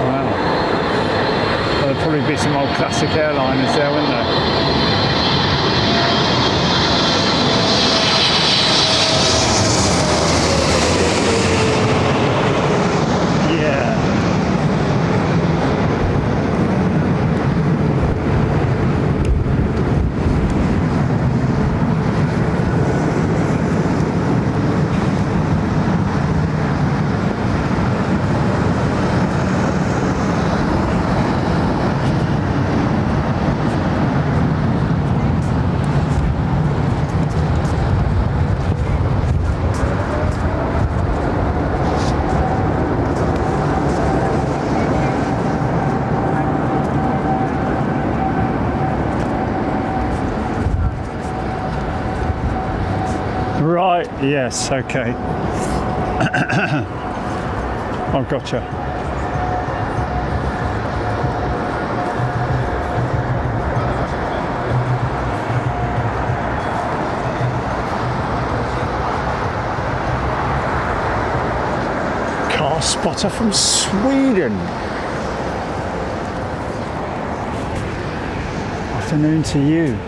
Wow. There'll probably be some old classic airliners there, wouldn't there? Right, yes, okay. Oh, gotcha. Car spotter from Sweden. Afternoon to you.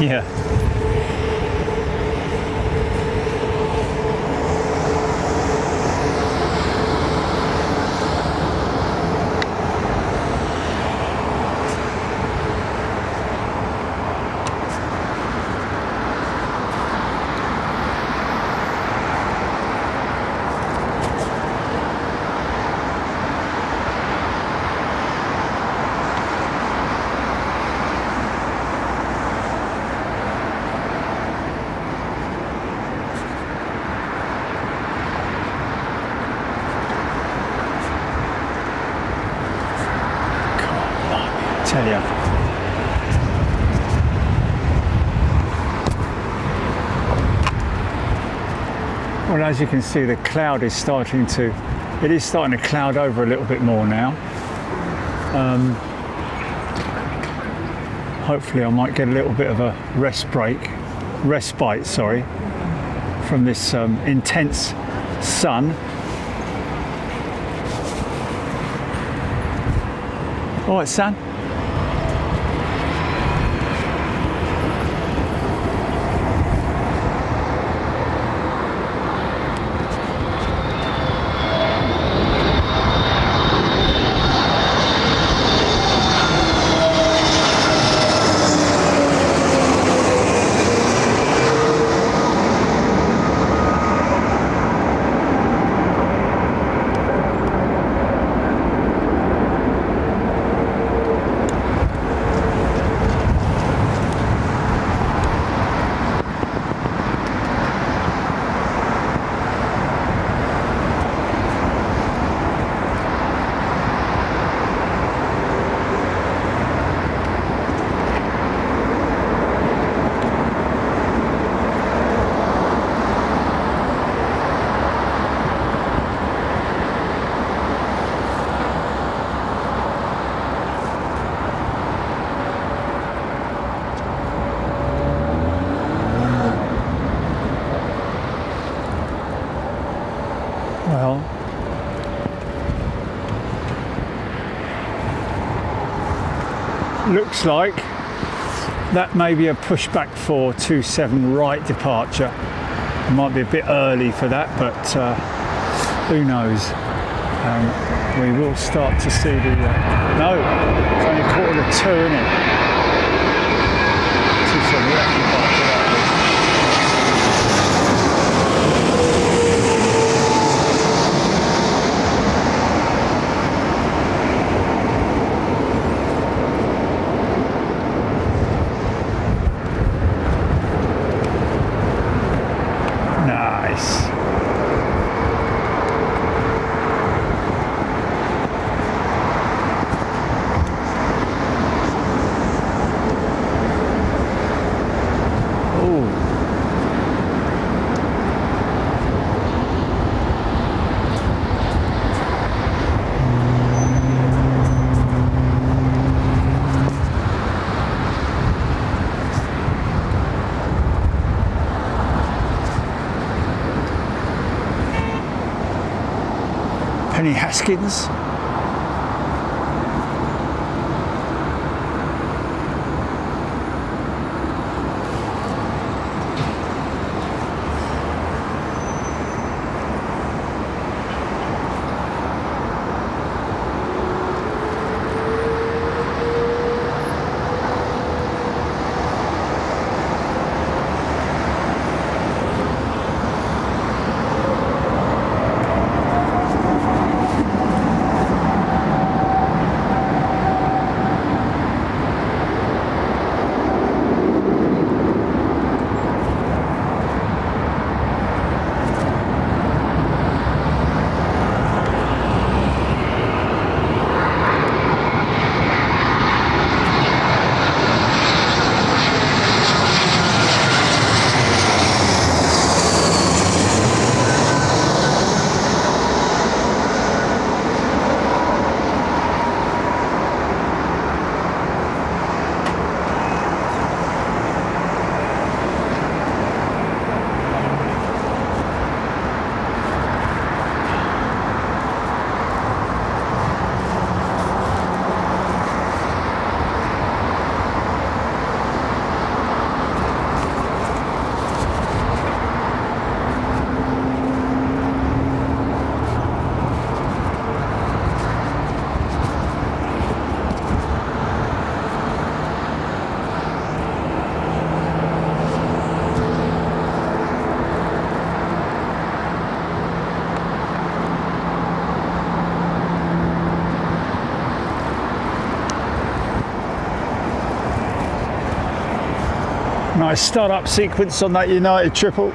Yeah. Tell you. Well, as you can see, the cloud is starting to cloud over a little bit more now. Hopefully I might get a little bit of a respite, from this intense sun. All right, son. Well, looks like that may be a pushback for 27 right departure. It might be a bit early for that, but who knows. We will start to see the no, it's only 1:45, isn't it? 27 left departure. Penny Haskins. Nice start-up sequence on that United triple.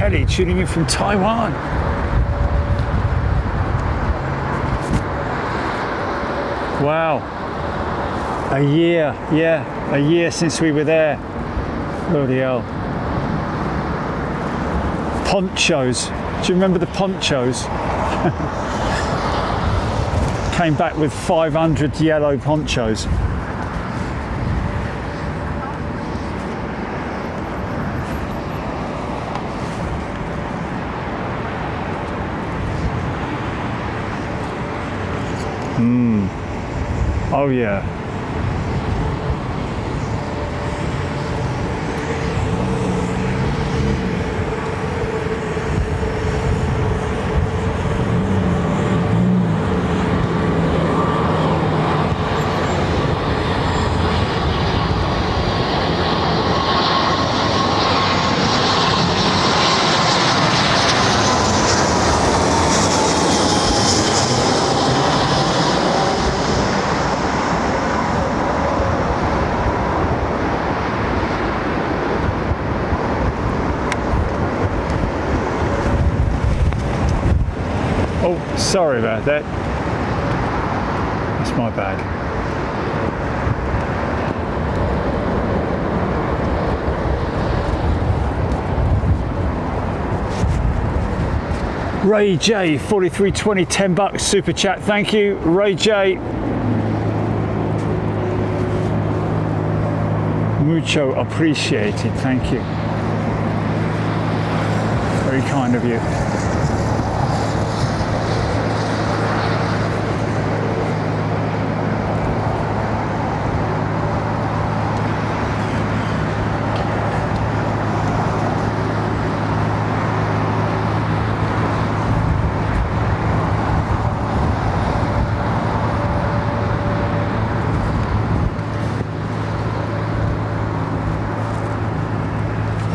Kelly tuning in from Taiwan. Wow. A year, yeah, a year since we were there. Bloody hell. Ponchos. Do you remember the ponchos? Came back with 500 yellow ponchos. Oh yeah. Oh, sorry about that. That's my bad. Ray J, 4320, 10 bucks super chat. Thank you, Ray J. Mucho appreciated. Thank you. Very kind of you.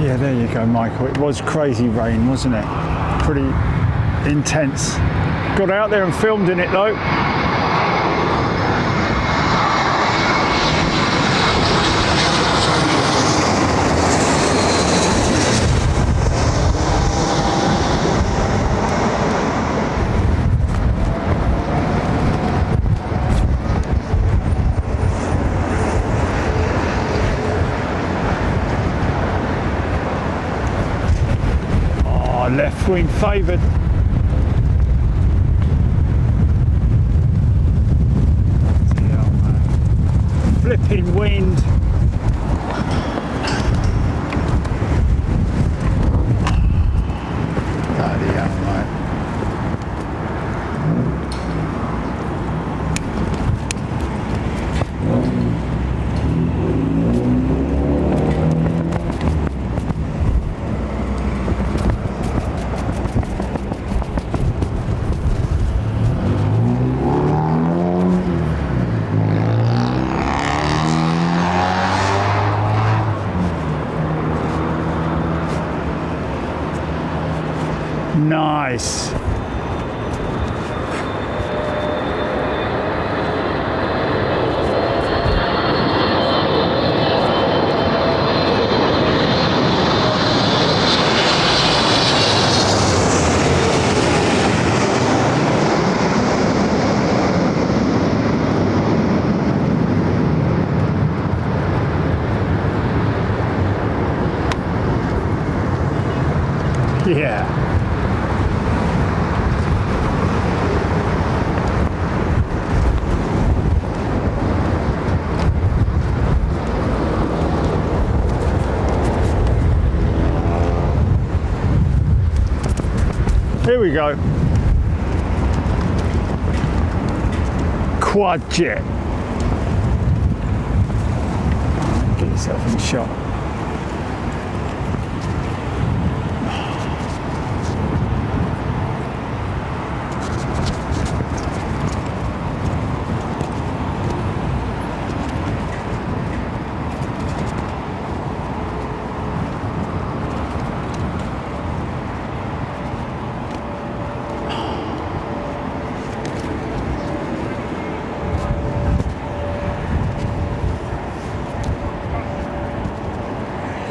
Yeah, there you go, Michael. It was crazy rain, wasn't it? Pretty intense. Got out there and filmed in it though. Left wing favoured. Flipping wind. Bloody hell, mate. Nice. Yeah. Here we go. Quad jet. Get yourself in the shot.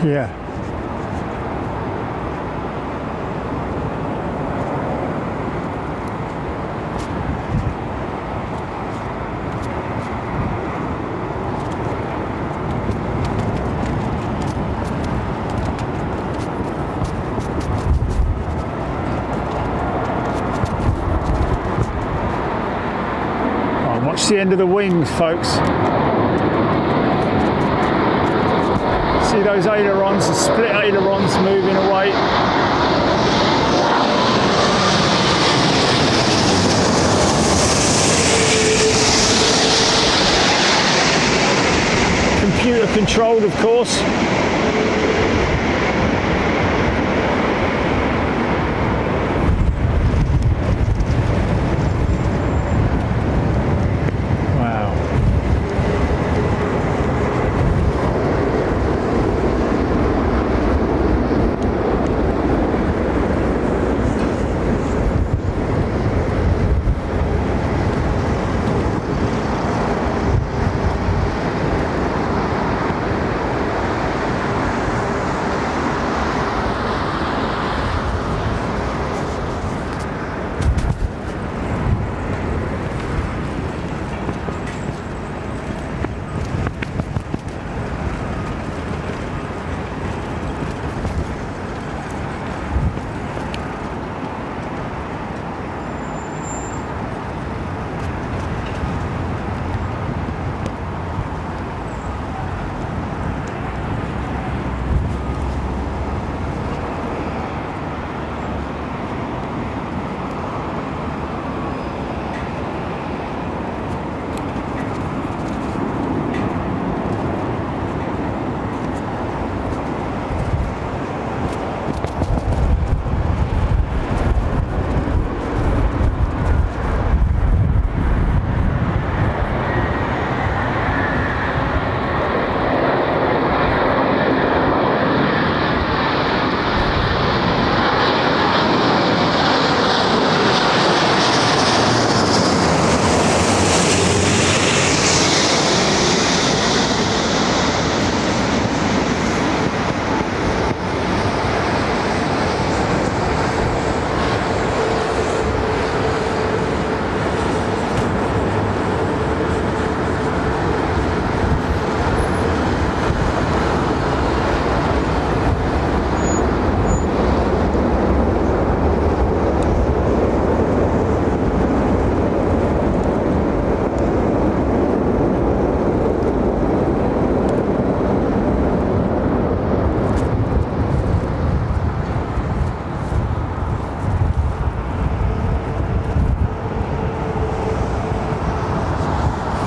Yeah. Watch the end of the wings, folks. See those ailerons, the split ailerons moving away. Computer controlled, of course.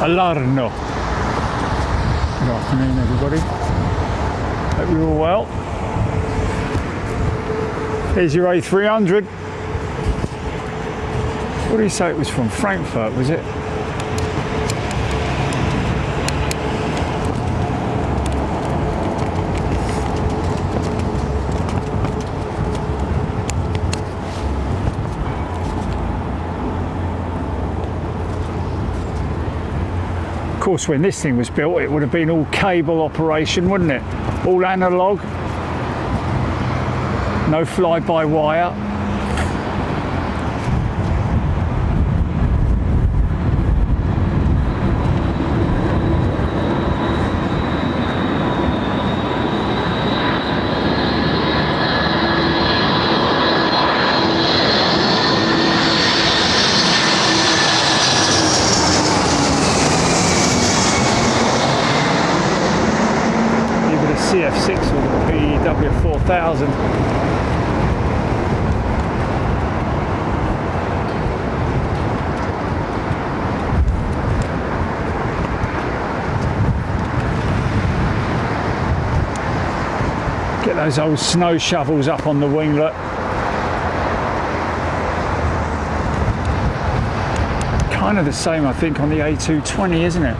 Salerno. Good afternoon, everybody. Hope you're all well. Here's your A300. What do you say it was from? Frankfurt, was it? Of course, when this thing was built, it would have been all cable operation, wouldn't it? All analog, no fly-by-wire. CF6 or the PW4000. Get those old snow shovels up on the winglet. Kind of the same, I think, on the A220, isn't it?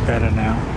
better now.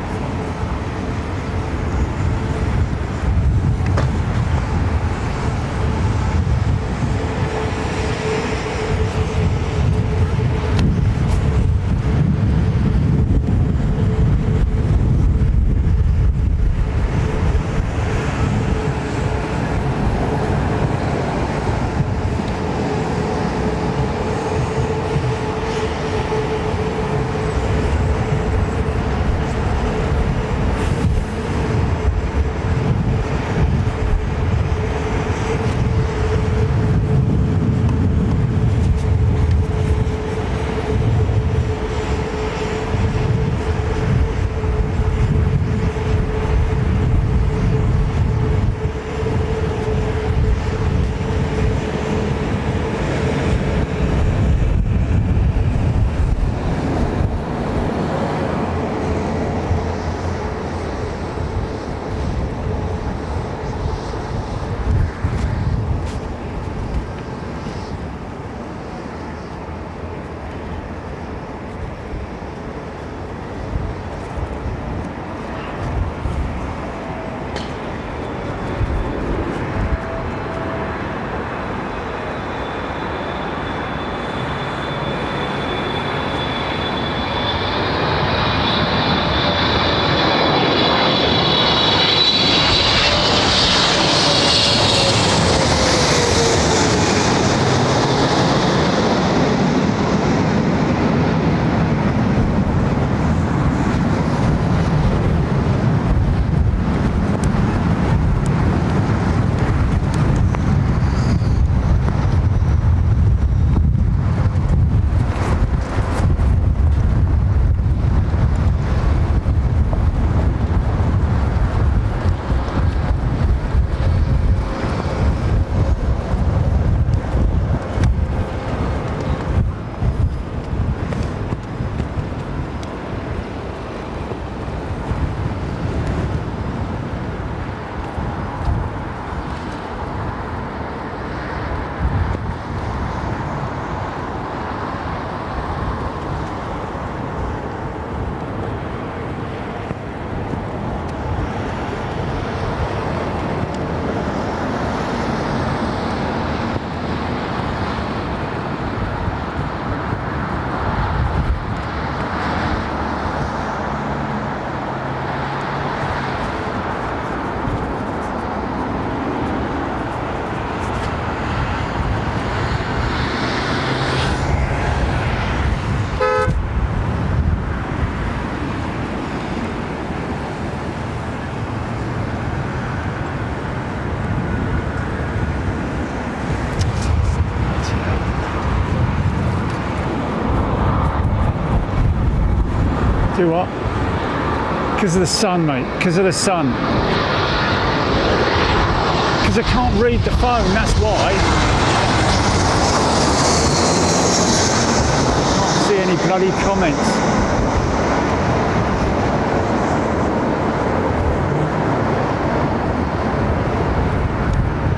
Do what? Because of the sun, mate. Because of the sun. Because I can't read the phone, that's why. Can't see any bloody comments.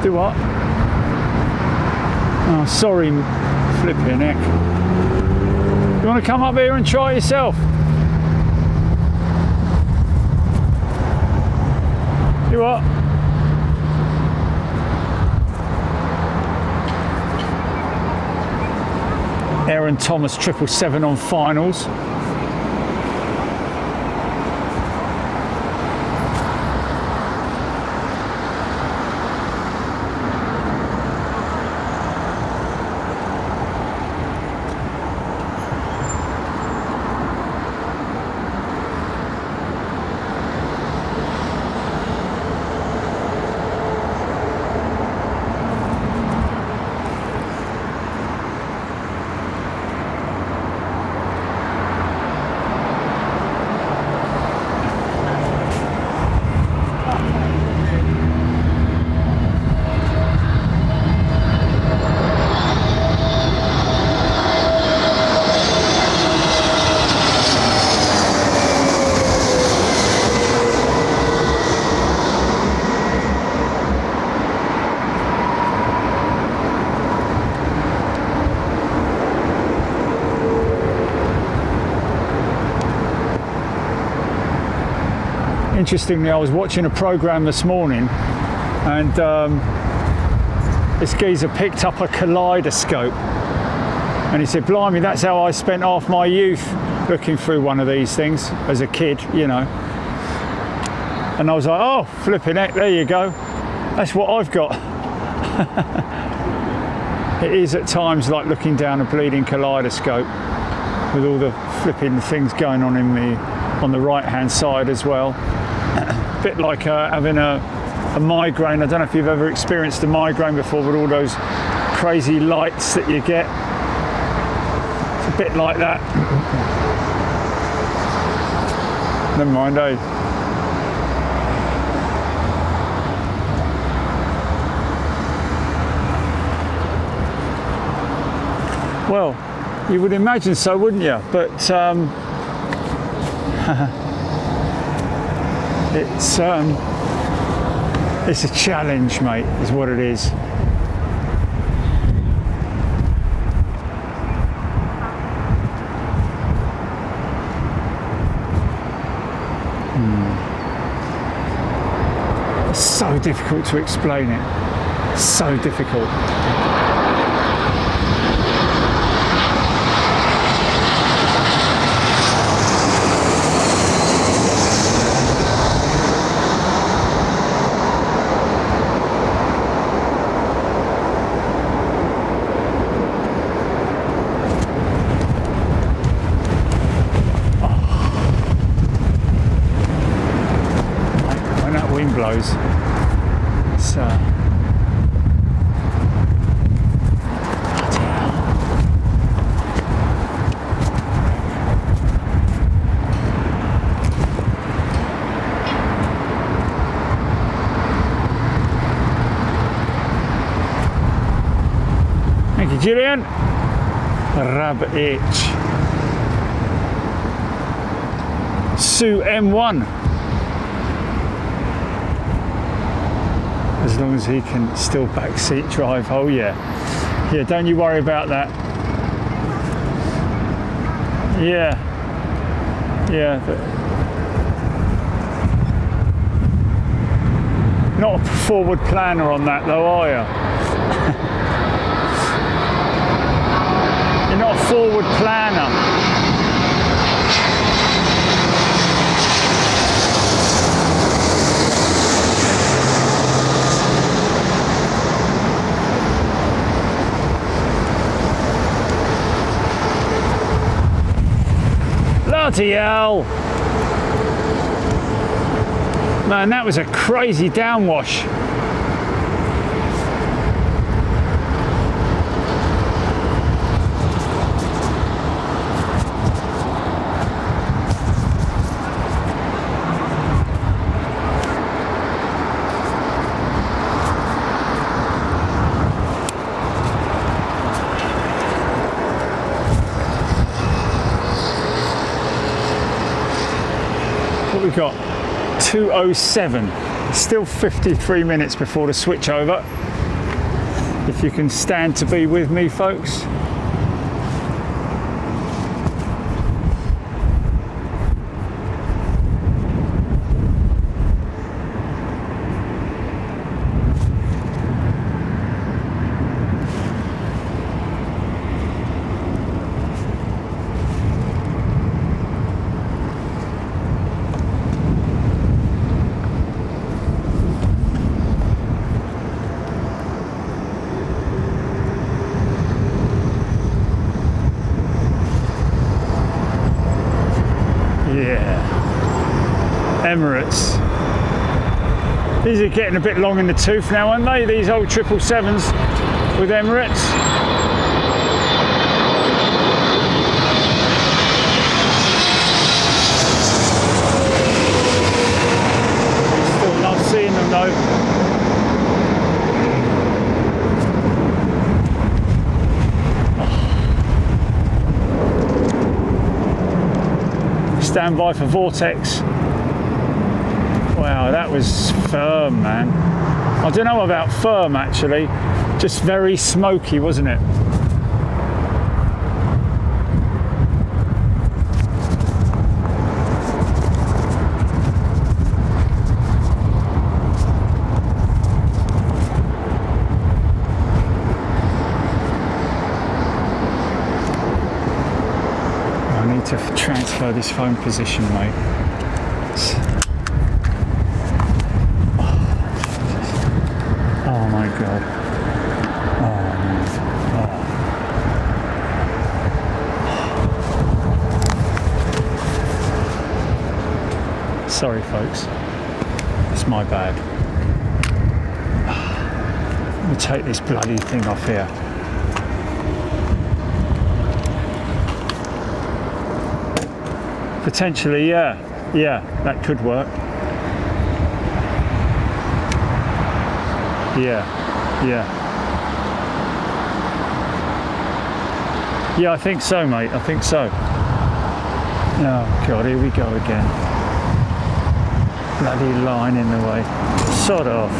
Do what? Oh, sorry, flipping heck. You want to come up here and try it yourself? You what? Aaron Thomas 777 on finals. Interestingly, I was watching a program this morning, and this geezer picked up a kaleidoscope, and he said, blimey, that's how I spent half my youth, looking through one of these things as a kid, you know. And I was like, oh, flipping heck, there you go. That's what I've got. It is at times like looking down a bleeding kaleidoscope with all the flipping things going on on the right hand side as well. A bit like having a migraine. I don't know if you've ever experienced a migraine before with all those crazy lights that you get. It's a bit like that. Never mind, eh? Well, you would imagine so, wouldn't you? But it's a challenge, mate, is what it is. It's so difficult to explain it. So difficult. Blows. So thank you, Julian. Rab H. Sue M1. As long as he can still backseat drive. Oh yeah. Yeah, don't you worry about that. Yeah. Yeah. Not a forward planner on that though, are you? You're not a forward planner. Bloody hell. Man, that was a crazy downwash. We've got 2:07, still 53 minutes before the switch over. If you can stand to be with me, folks. Emirates. These are getting a bit long in the tooth now, aren't they? These old 777s with Emirates. Still love seeing them though. Stand by for vortex. Wow, that was firm, man. I don't know about firm actually, just very smoky, wasn't it? transfer this phone position, mate. Oh my god. Oh man. Oh. Sorry folks. It's my bad. Let me take this bloody thing off here. Potentially, yeah, that could work. Yeah, I think so, mate. I think so. Oh God, here we go again. Bloody line in the way. Sod off.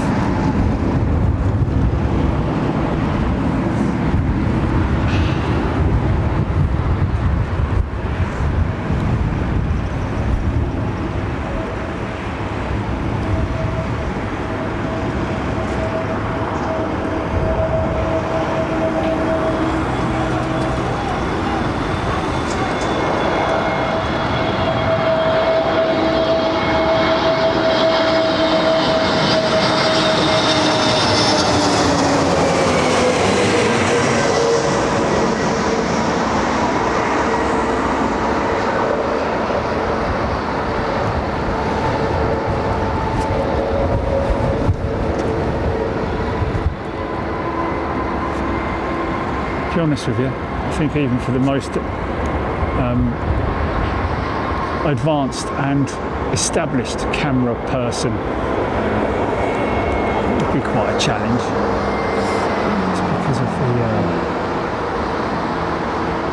To be honest with you, I think even for the most advanced and established camera person, it would be quite a challenge. It's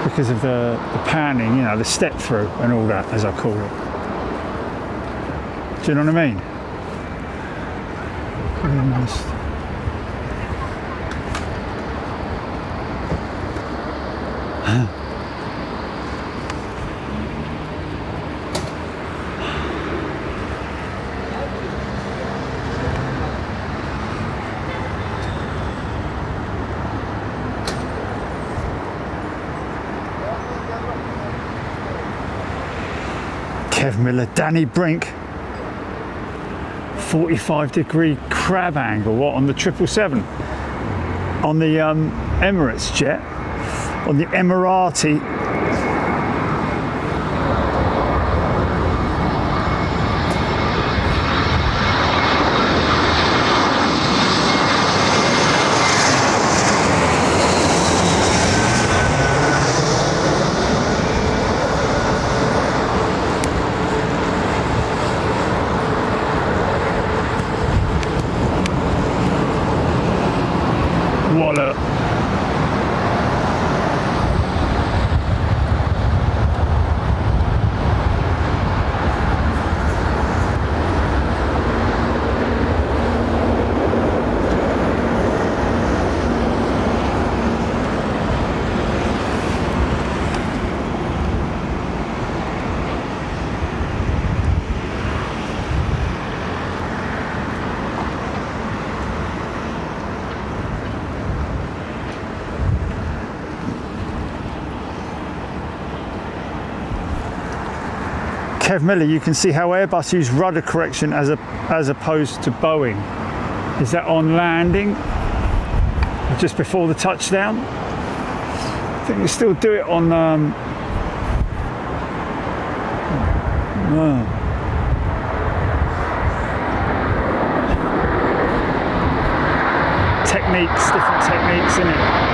because of the panning, you know, the step through and all that, as I call it. Do you know what I mean? Pretty nice. Kev Miller, Danny Brink, 45-degree crab angle. What, on the 777? On the Emirates jet? On the Emirati. Wallet. Kev Miller, you can see how Airbus use rudder correction as opposed to Boeing. Is that on landing? Or just before the touchdown? I think we still do it on techniques, different techniques, isn't it?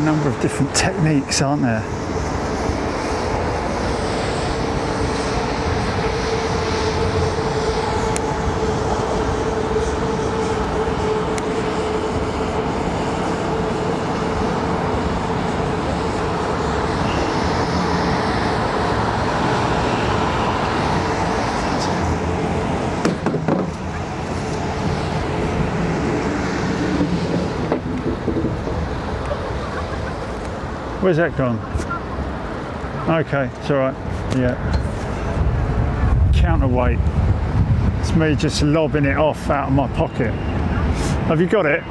number of different techniques, aren't there? Where's that gone? Okay, it's all right. Yeah. Counterweight. It's me just lobbing it off out of my pocket. Have you got it?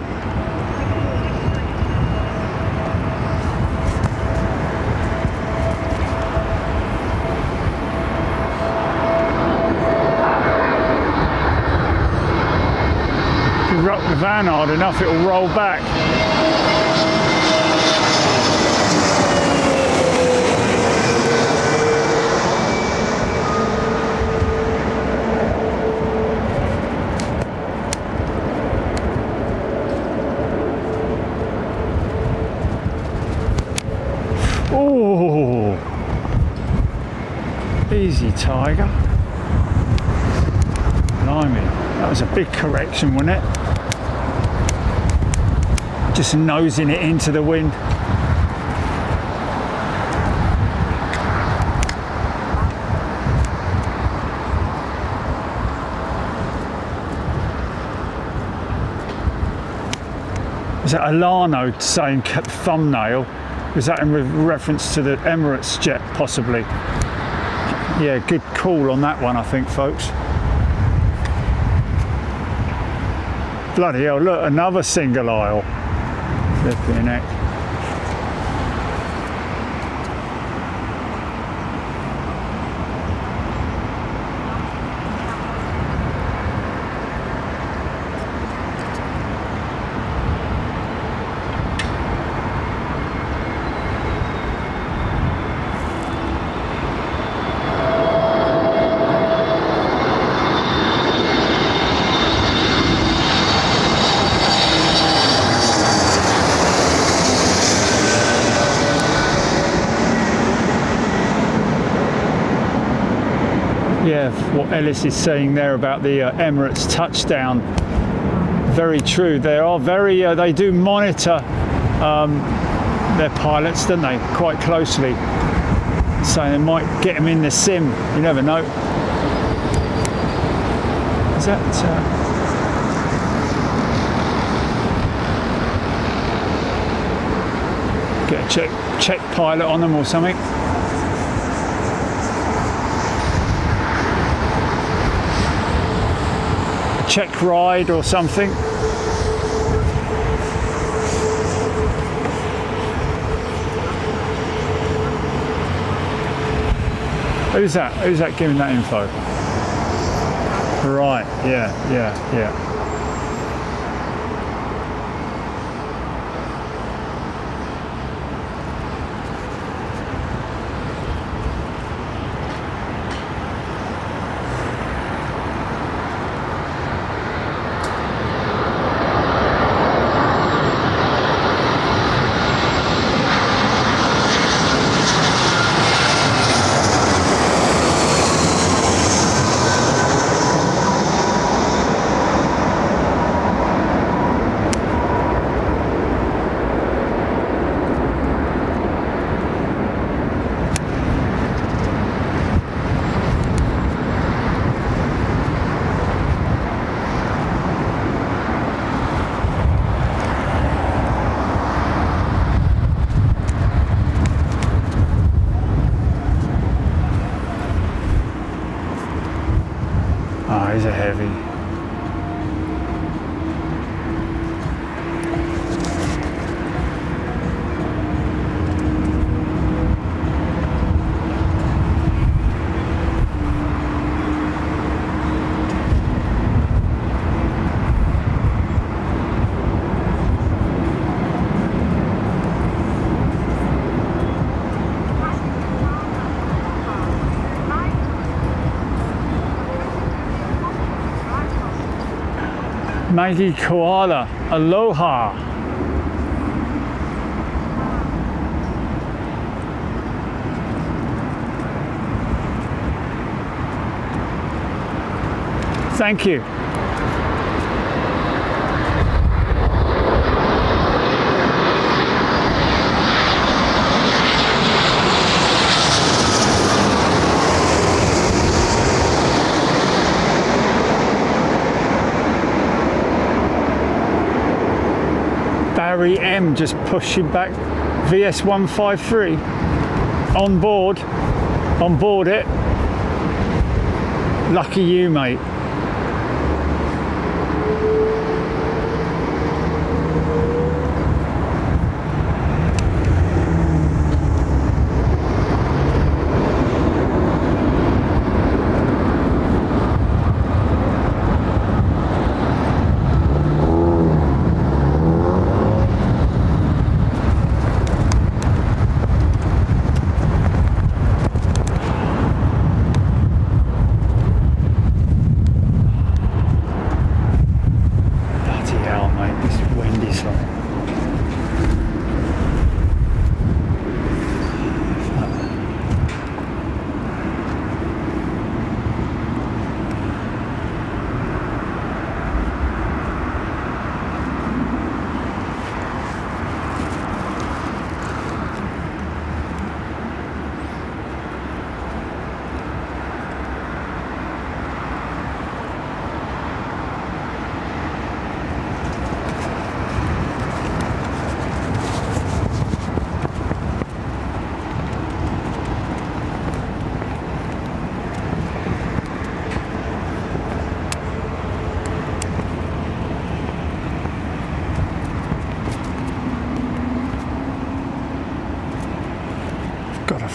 If you rock the van hard enough, it will roll back. Oh, easy, Tiger. Blimey, that was a big correction, wasn't it? Just nosing it into the wind. Was that Alano saying thumbnail? Was that in reference to the Emirates jet, possibly? Yeah, good call on that one, I think, folks. Bloody hell, look, another single aisle. Flipping heck. Yeah, what Ellis is saying there about the Emirates touchdown, very true. They are very, they do monitor their pilots, don't they, quite closely. So they might get them in the sim, you never know. Is that... get a check pilot on them or something. Check ride or something. Who's that? Who's that giving that info? Right, yeah. These are heavy. Maggie Koala, aloha. Thank you. Barry M just pushing back VS153 on board it. Lucky you, mate.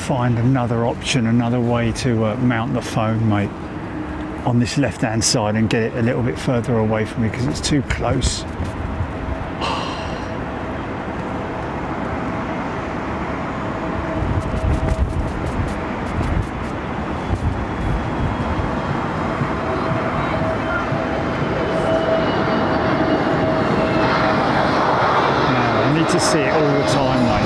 Find another option, another way to mount the phone, mate, on this left hand side and get it a little bit further away from me because it's too close. No, I need to see it all the time, mate.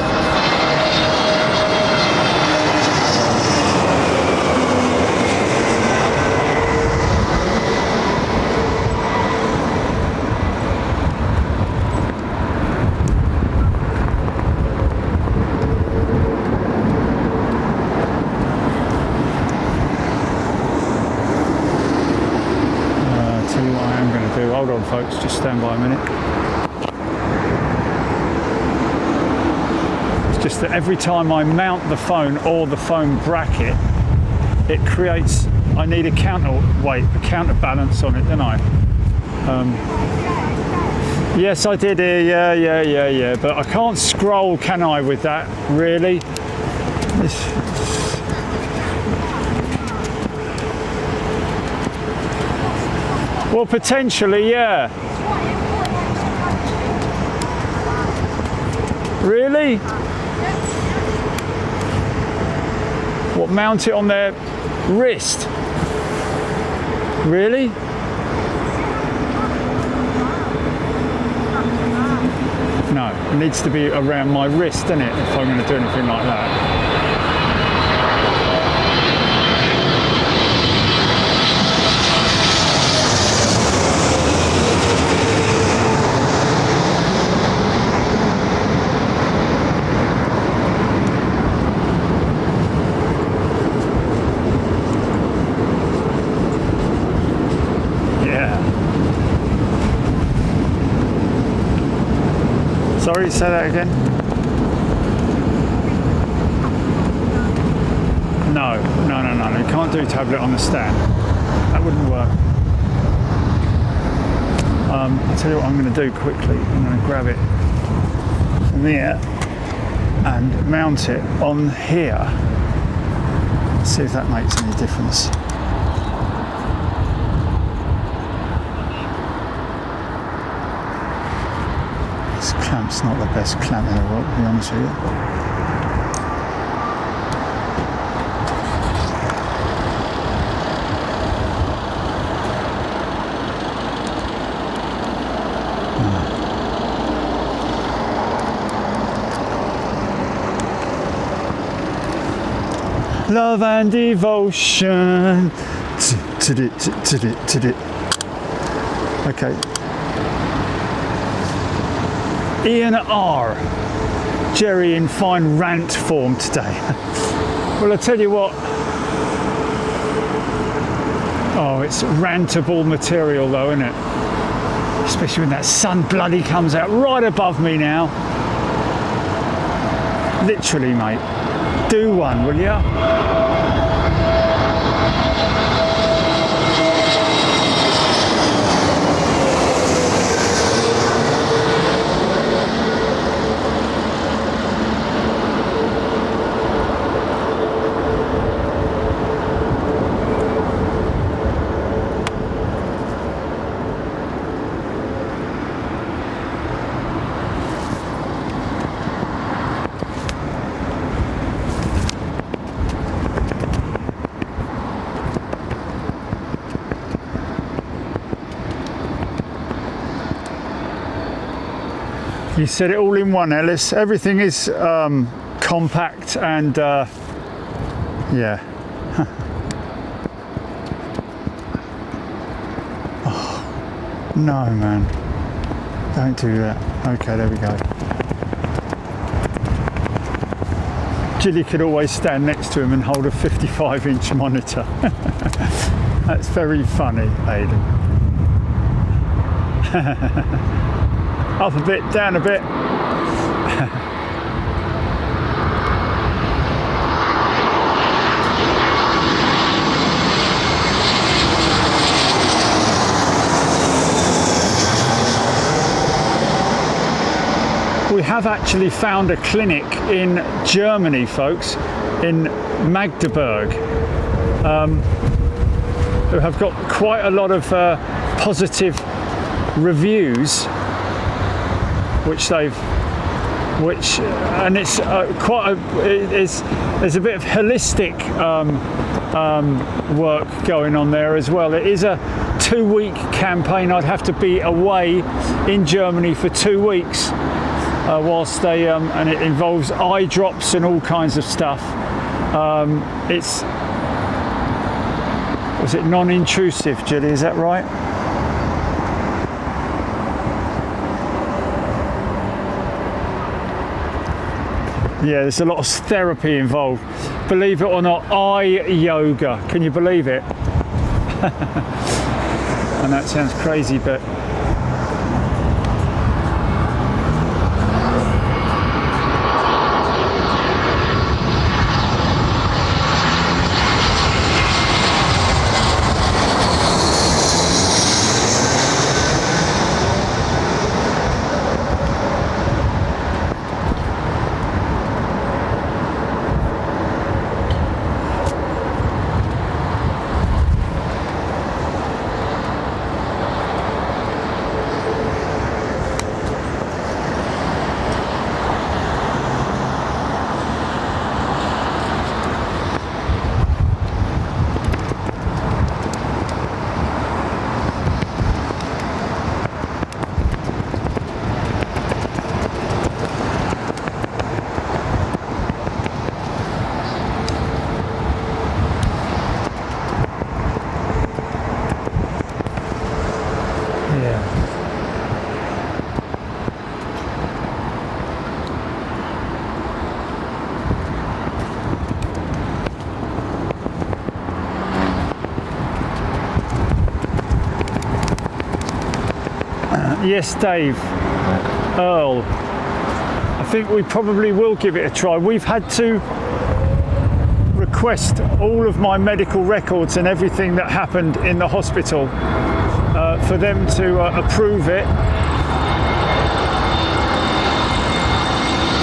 Hold on, folks, just stand by a minute. It's just that every time I mount the phone or the phone bracket, it creates, I need a counterweight, a counterbalance on it, don't I? Yes, I did here, yeah, but I can't scroll, can I, with that, really? Well, potentially, yeah. Really? What, mount it on their wrist? Really? No, it needs to be around my wrist, doesn't it, if I'm going to do anything like that. Sorry, say that again. No. You can't do tablet on the stand. That wouldn't work. I'll tell you what I'm going to do quickly. I'm going to grab it from here and mount it on here. See if that makes any difference. Clamp's not the best clamp in the world, to be honest with you. Love and devotion. Okay. Ian R. Jerry in fine rant form today. Well, I tell you what. Oh, it's rantable material though, isn't it? Especially when that sun bloody comes out right above me now. Literally, mate. Do one, will ya? You said it all in one, Ellis. Everything is compact and yeah. Oh, no, man. Don't do that. Okay, there we go. Gilly could always stand next to him and hold a 55-inch monitor. That's very funny, Aidan. Up a bit, down a bit. We have actually found a clinic in Germany, folks, in Magdeburg, who have got quite a lot of positive reviews. And it's there's a bit of holistic work going on there as well. It is a 2-week campaign. I'd have to be away in Germany for 2 weeks whilst they and it involves eye drops and all kinds of stuff. Was it non-intrusive, Julie? Is that right? Yeah, there's a lot of therapy involved. Believe it or not, eye yoga. Can you believe it? And that sounds crazy, but yes, Dave, Earl, I think we probably will give it a try. We've had to request all of my medical records and everything that happened in the hospital for them to approve it.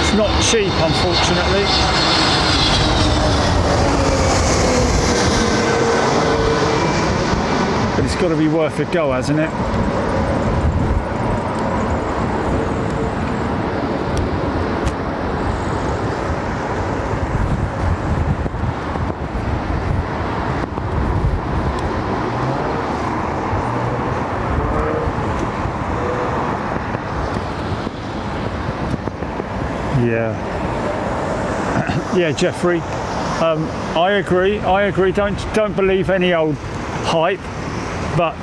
It's not cheap, unfortunately. But it's got to be worth a go, hasn't it? Yeah, Jeffrey. I agree. Don't believe any old hype, but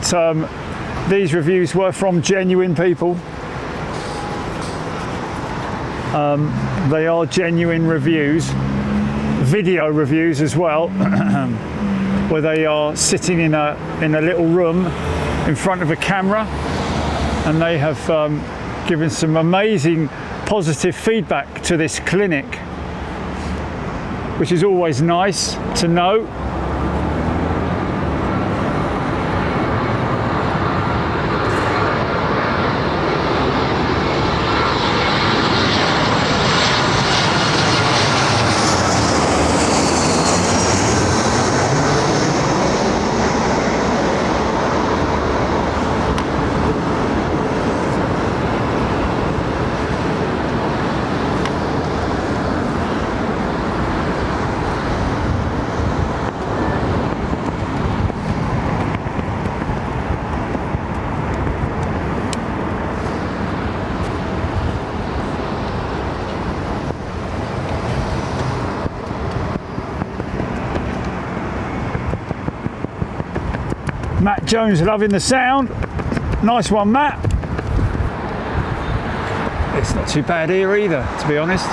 these reviews were from genuine people. They are genuine reviews, video reviews as well, where they are sitting in a little room in front of a camera, and they have given some amazing positive feedback to this clinic, which is always nice to know. Matt Jones loving the sound. Nice one, Matt. It's not too bad here either, to be honest.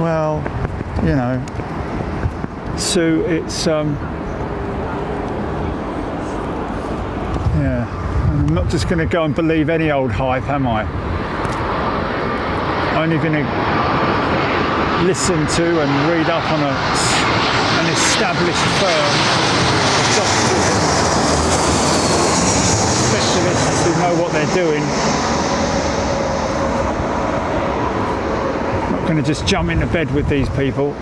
Well, you know, so it's yeah, I'm not just going to go and believe any old hype, am I? I'm only going to listen to and read up on an established firm of doctors, specialists who know what they're doing. I'm not going to just jump into bed with these people.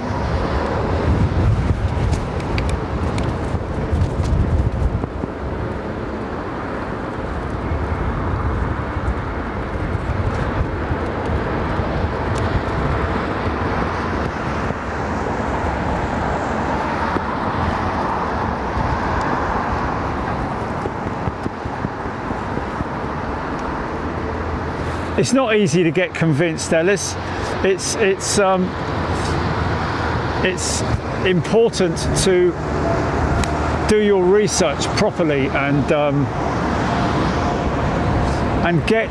It's not easy to get convinced, Ellis. It's important to do your research properly and get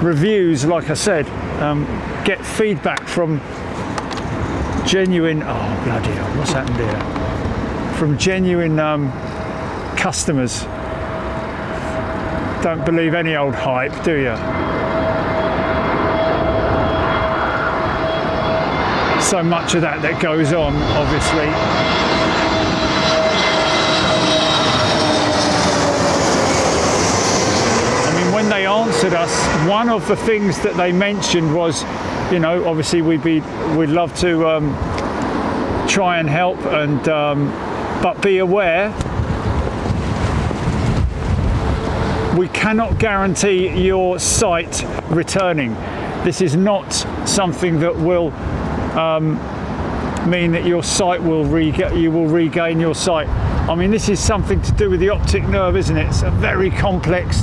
reviews. Like I said, get feedback from genuine. Oh bloody hell! What's happened here? From genuine customers. Don't believe any old hype, do you? So much of that goes on, obviously. I mean, when they answered us, one of the things that they mentioned was, you know, obviously we'd love to try and help, and but be aware, we cannot guarantee your site returning. This is not something that will mean that your site will regain your sight. I mean, this is something to do with the optic nerve, isn't it? It's a very complex,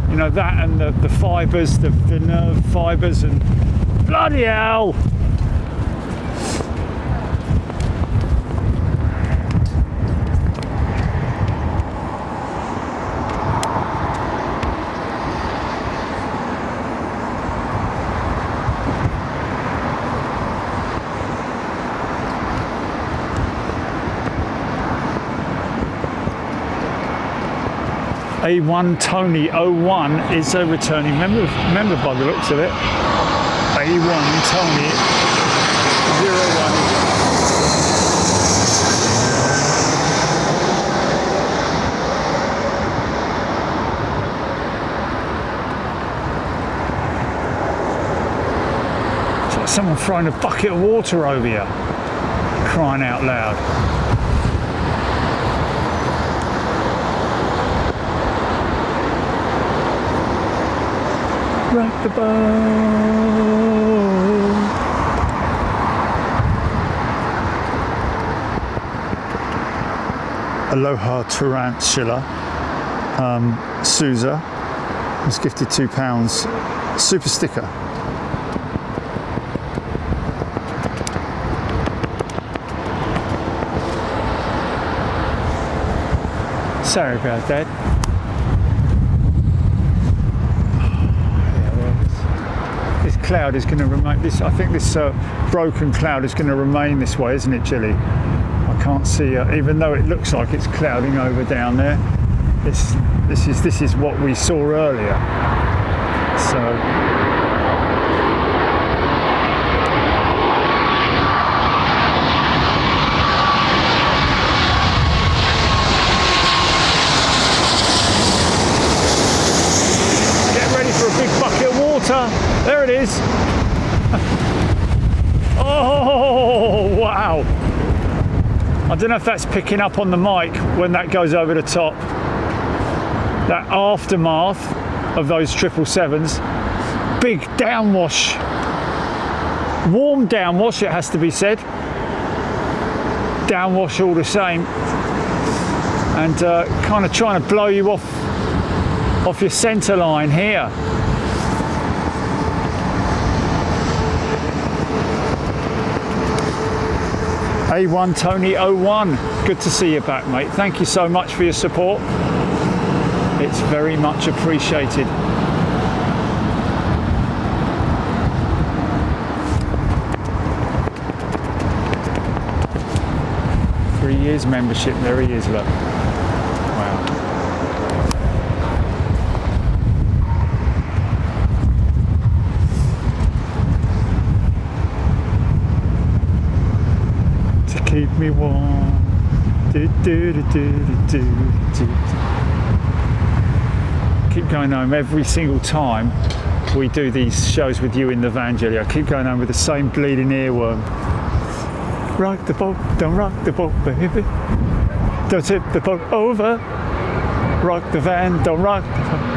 you know, that and the fibres, the nerve fibres, and bloody hell! A1 Tony 01 is a returning member by the looks of it. A1 Tony 01. It's like someone throwing a bucket of water over you. Crying out loud. Rock the boat. Aloha Tarantula. Sousa was gifted £2. Super sticker. Sorry about that. This cloud is going to remain. I think this broken cloud is going to remain this way, isn't it, Jilly? I can't see, even though it looks like it's clouding over down there. This is what we saw earlier. So. There it is. Oh, wow. I don't know if that's picking up on the mic when that goes over the top. That aftermath of those 777s. Big downwash. Warm downwash, it has to be said. Downwash all the same. And kind of trying to blow you off your centre line here. A1 Tony 01, good to see you back, mate. Thank you so much for your support. It's very much appreciated. Three years membership, there he is, look. Wow. Keep me warm. Do, do, do, do, do, do. Keep going home every single time we do these shows with you in the van, Jelly. I keep going home with the same bleeding earworm. Rock the boat, don't rock the boat, baby. Don't tip the boat over. Rock the van, don't rock the boat.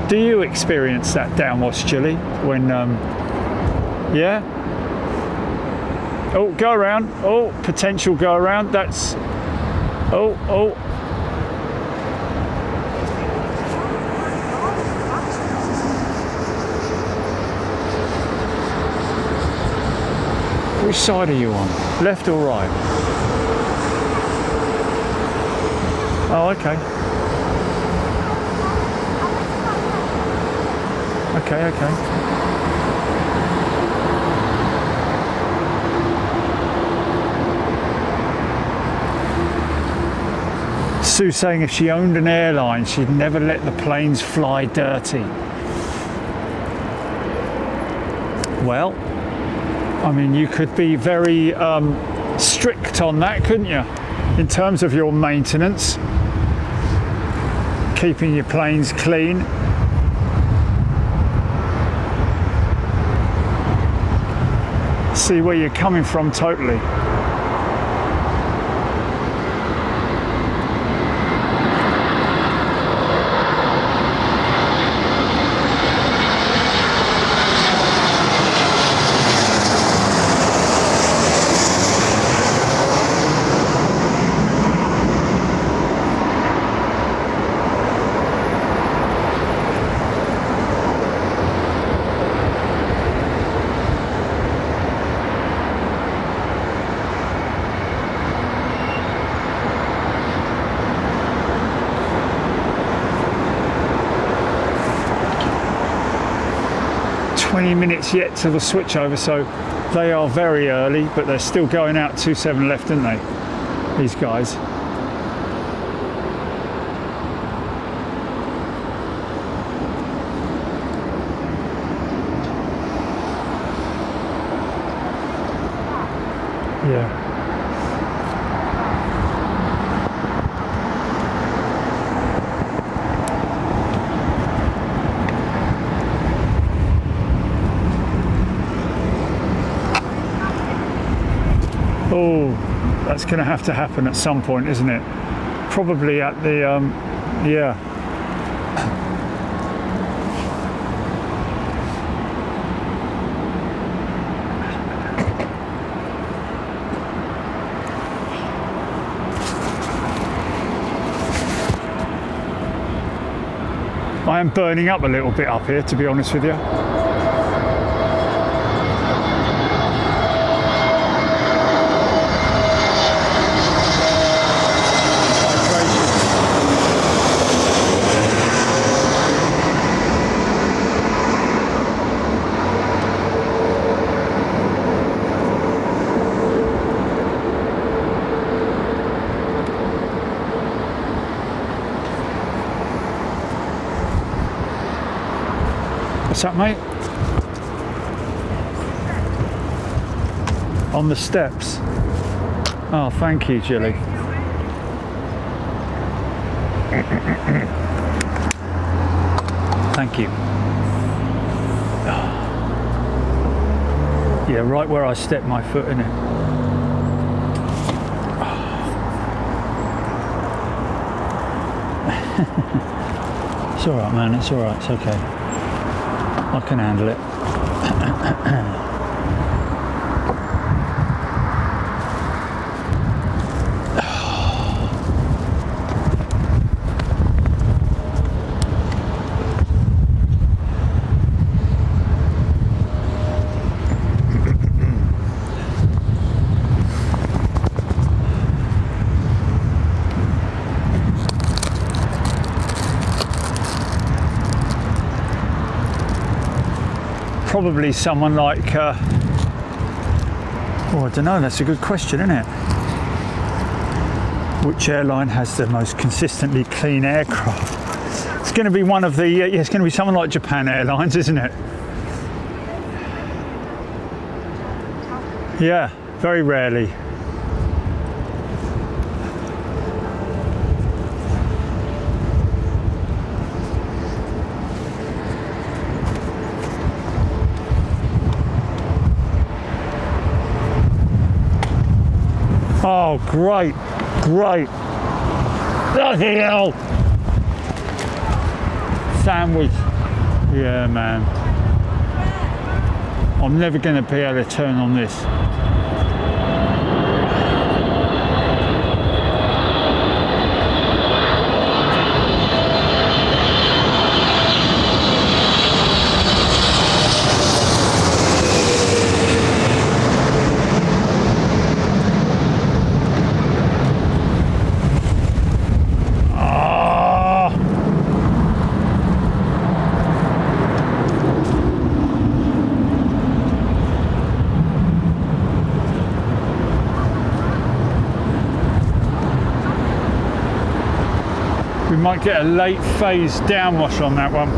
Do you experience that downwash, Chili? When, yeah? Oh, go around. Oh, potential go around. That's, oh. Which side are you on? Left or right? Oh, okay. Okay. Sue's saying if she owned an airline, she'd never let the planes fly dirty. Well, I mean, you could be very strict on that, couldn't you? In terms of your maintenance, keeping your planes clean. See where you're coming from totally. Minutes yet to the switchover, so they are very early, but they're still going out 27 left, aren't they, these guys? Yeah. That's going to have to happen at some point, isn't it? Probably at the, yeah. I am burning up a little bit up here, to be honest with you. What's up, mate? On the steps. Oh, thank you, Jilly. Thank you. Yeah, right where I stepped my foot in it. It's all right, man. It's all right. It's okay. I can handle it. Probably someone like, oh, I don't know, that's a good question, isn't it? Which airline has the most consistently clean aircraft? It's going to be one of the, yeah, it's going to be someone like Japan Airlines, isn't it? Yeah, very rarely. Oh, great, great. Bloody hell. Sandwich. Yeah, man. I'm never going to be able to turn on this. We might get a late phase downwash on that one.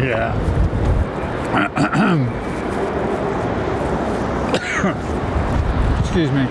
Yeah. Excuse me.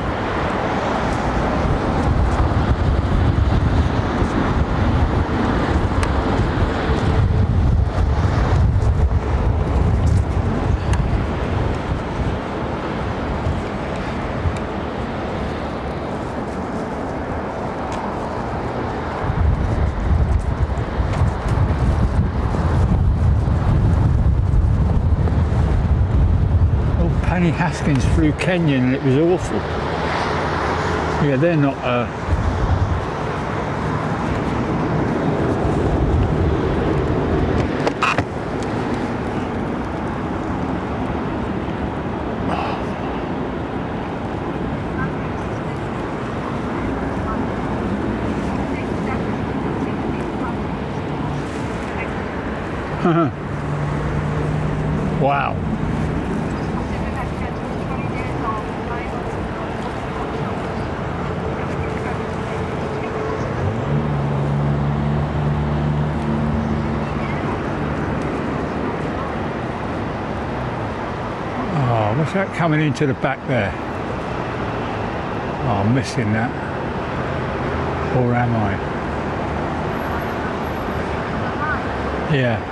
Danny Haskins flew Kenyan and it was awful. Yeah, they're not wow. Oh, what's that coming into the back there? Oh, I'm missing that. Or am I? Yeah.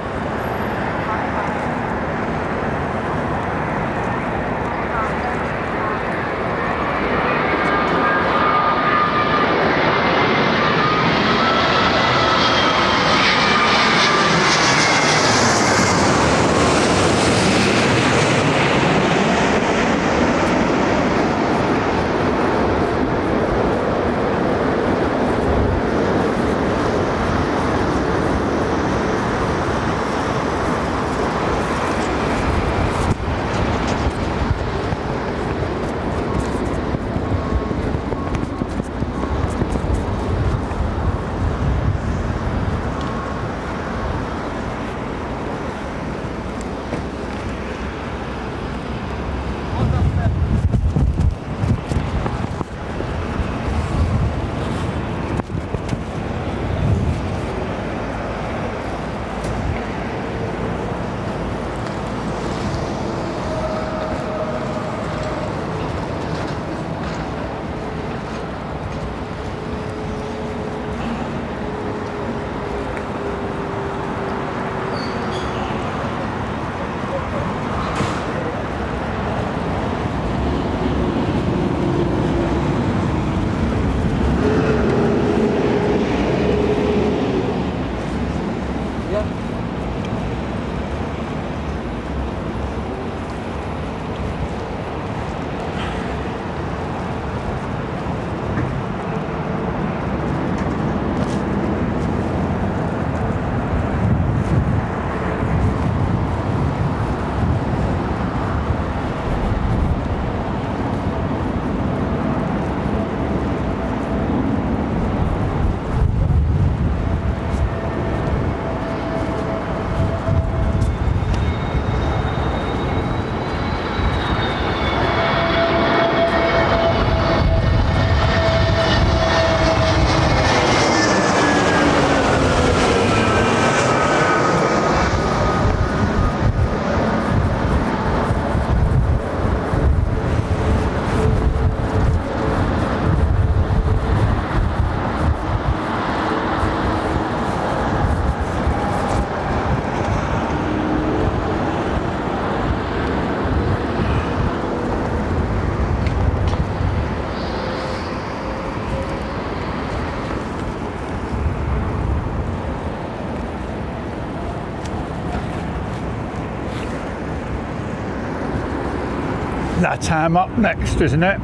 LATAM up next, isn't it?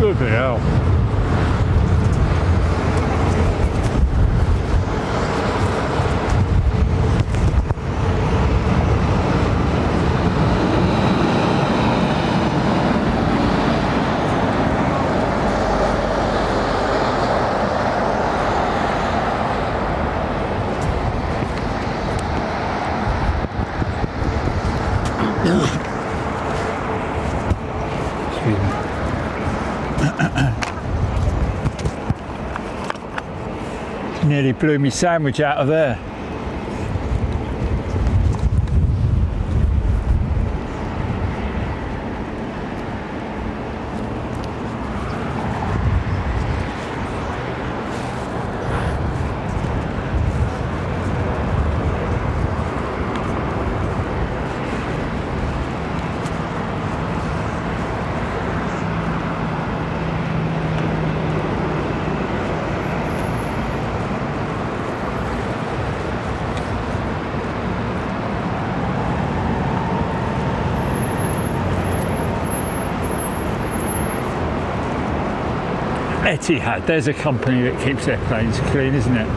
Bloody hell. Nearly blew me sandwich out of there. Etihad, there's a company that keeps their planes clean, isn't it?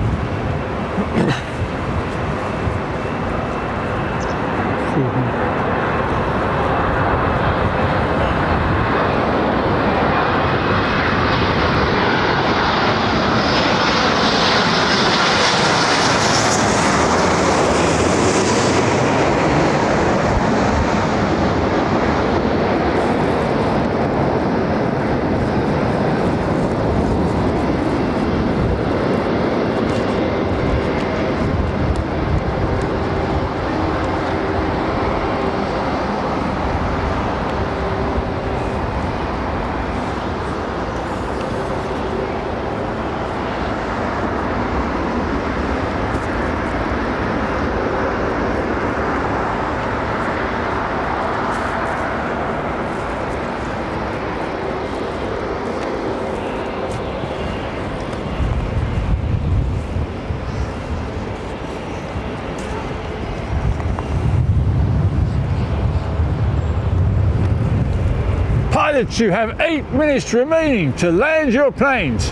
Pilots, you have 8 minutes remaining to land your planes.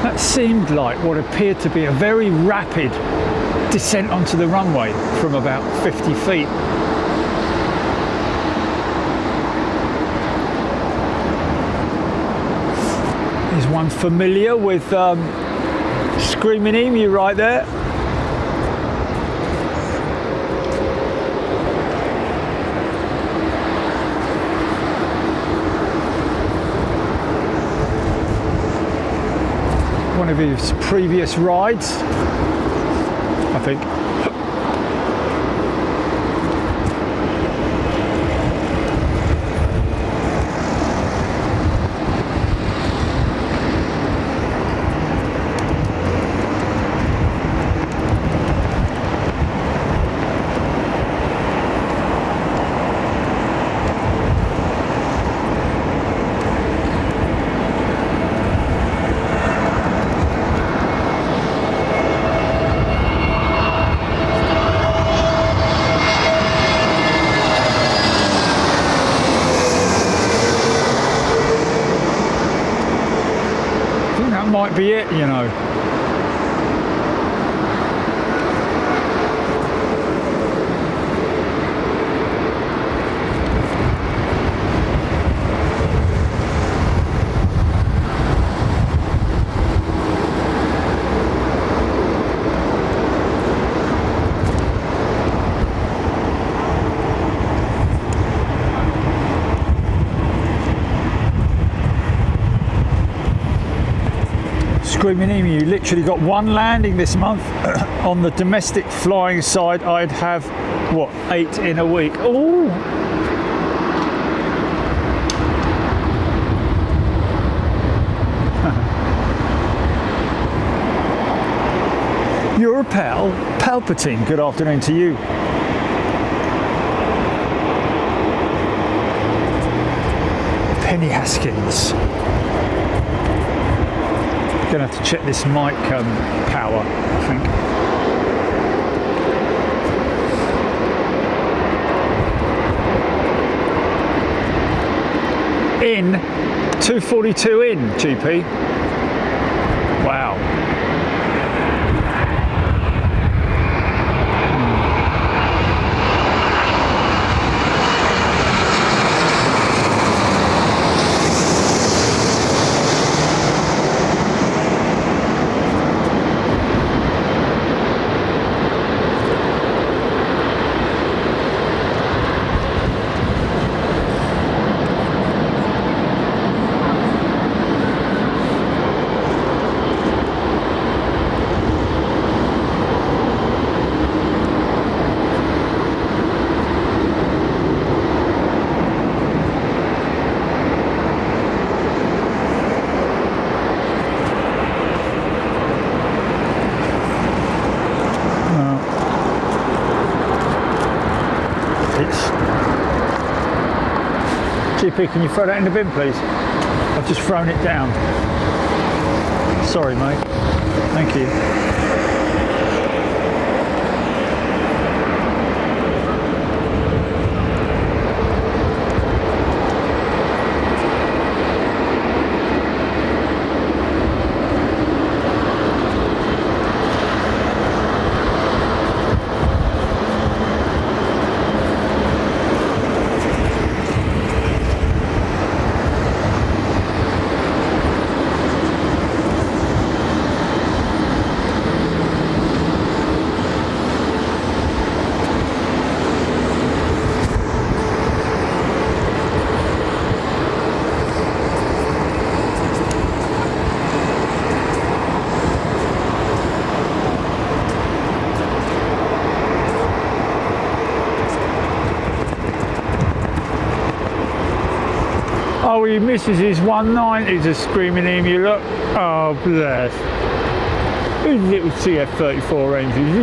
That seemed like what appeared to be a very rapid descent onto the runway from about 50 feet. There's one familiar with Screaming Emu right there. One of his previous rides, I think. Might be it, you know. Screaming Emu literally got one landing this month. On the domestic flying side, I'd have, what, 8 in a week. Ooh. Your pal, Palpatine, good afternoon to you. Penny Haskins. Gonna have to check this mic power, I think. In 242 in, GP. Wow. GP, can you throw that in the bin, please? I've just thrown it down. Sorry, mate. Thank you. Oh, he misses his 190s, a Screaming Emu, look. Oh, bless. His little CF34 Rangers.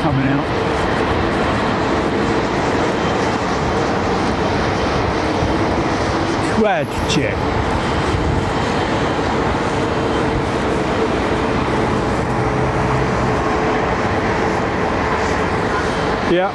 coming out. Quad jet. Yeah.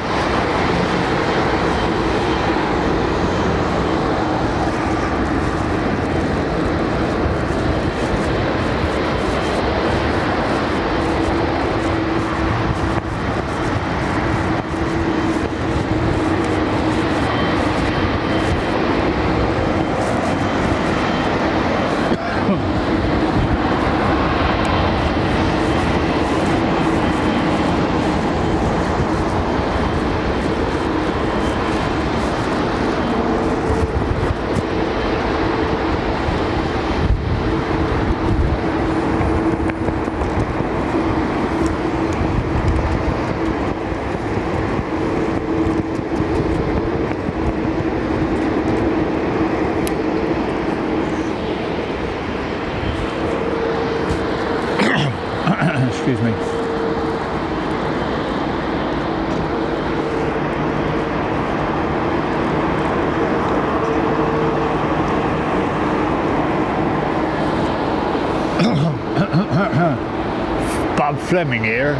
Excuse me. Bob Fleming here.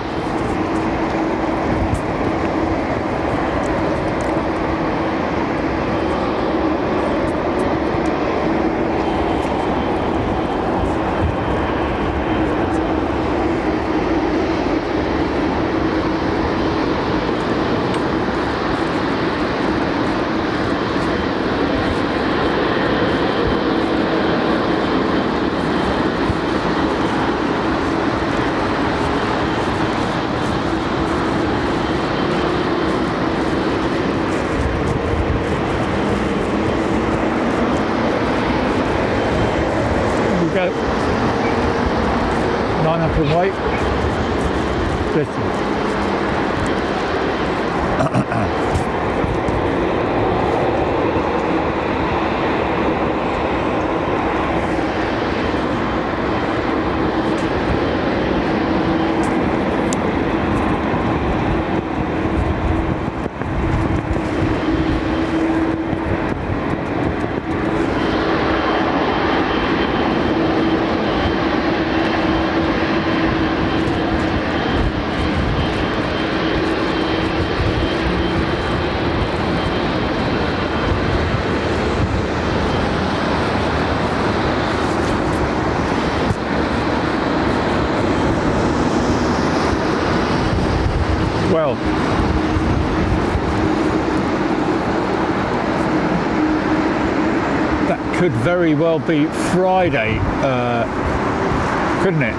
Line up and wait. Listen. Well, that could very well be Friday, couldn't it?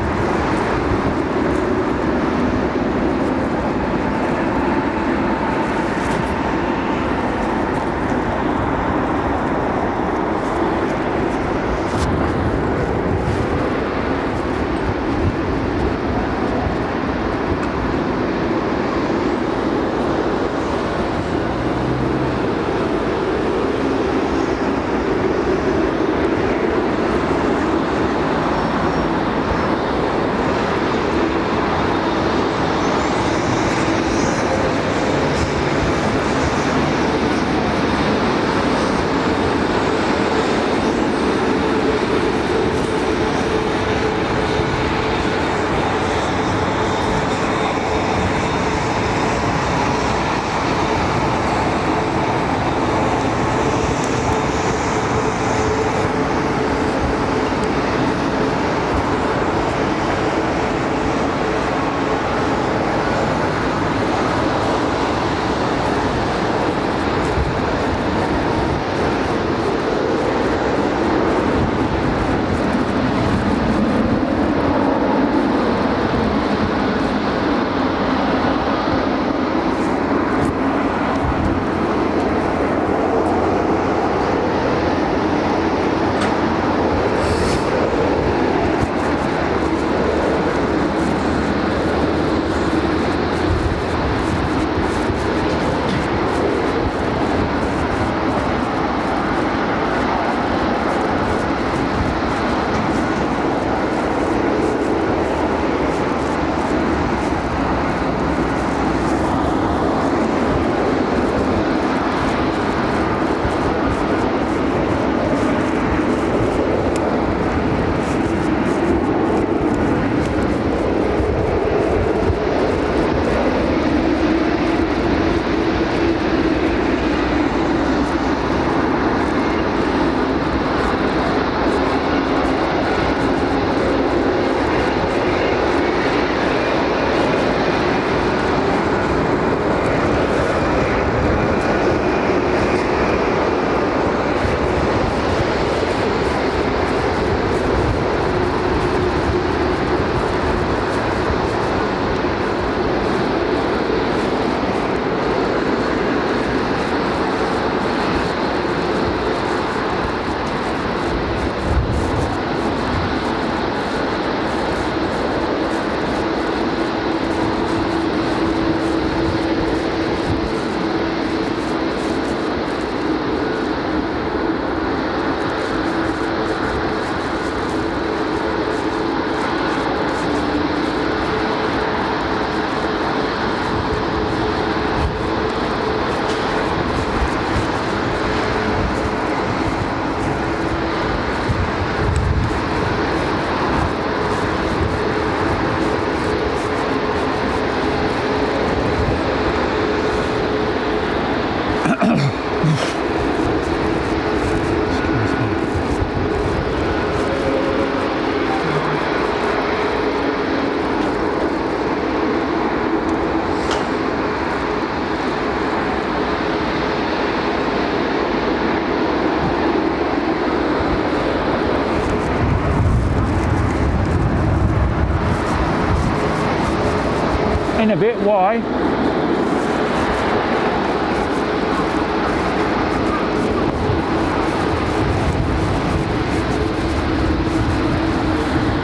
in a bit. Why?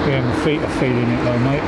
Yeah, my feet are feeling it though, mate.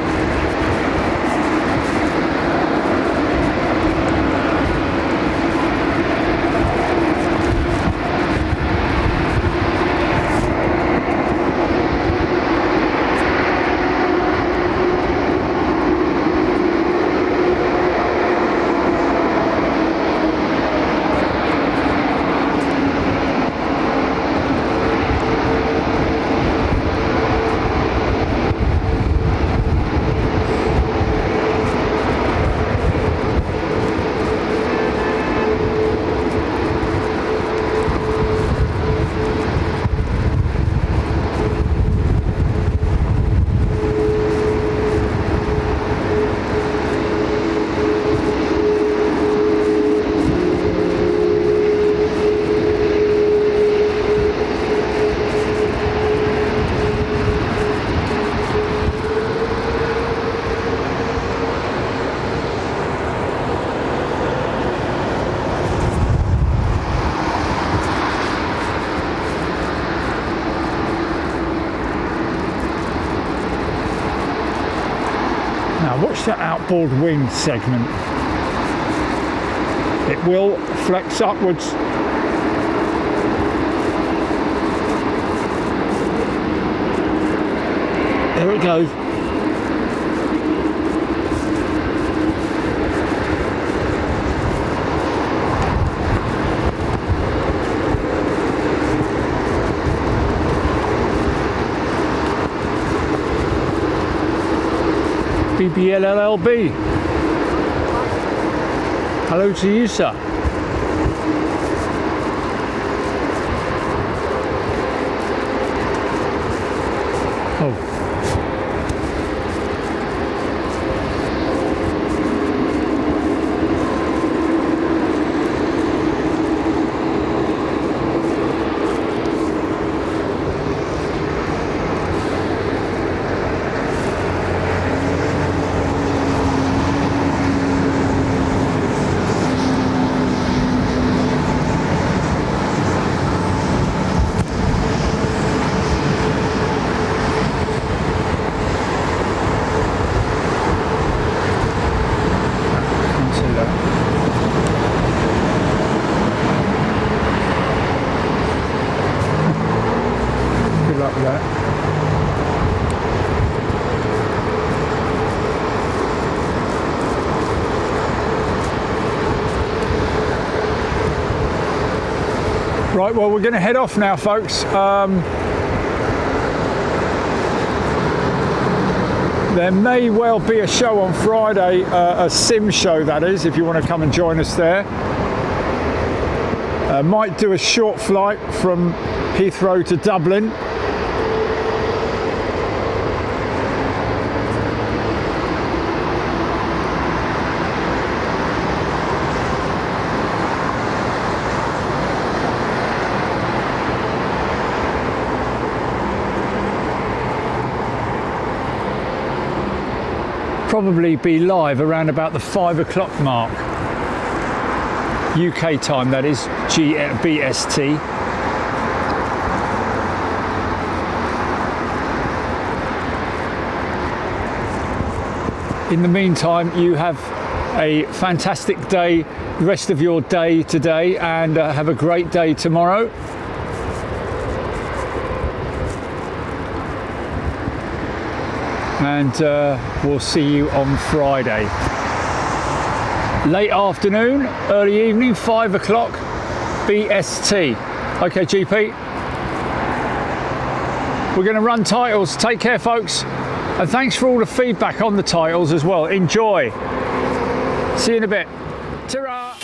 Watch that outboard wing segment. It will flex upwards. There it goes. BBLLB. Hello to you, sir. Oh. Right, well, we're going to head off now, folks. There may well be a show on Friday, a sim show that is, if you want to come and join us there. Might do a short flight from Heathrow to Dublin. Probably be live around about the 5 o'clock mark, UK time that is, BST. In the meantime, you have a fantastic day, the rest of your day today, and have a great day tomorrow. And we'll see you on Friday. Late afternoon, early evening, 5 o'clock, BST. Okay, GP. We're going to run titles. Take care, folks. And thanks for all the feedback on the titles as well. Enjoy. See you in a bit. Ta-ra!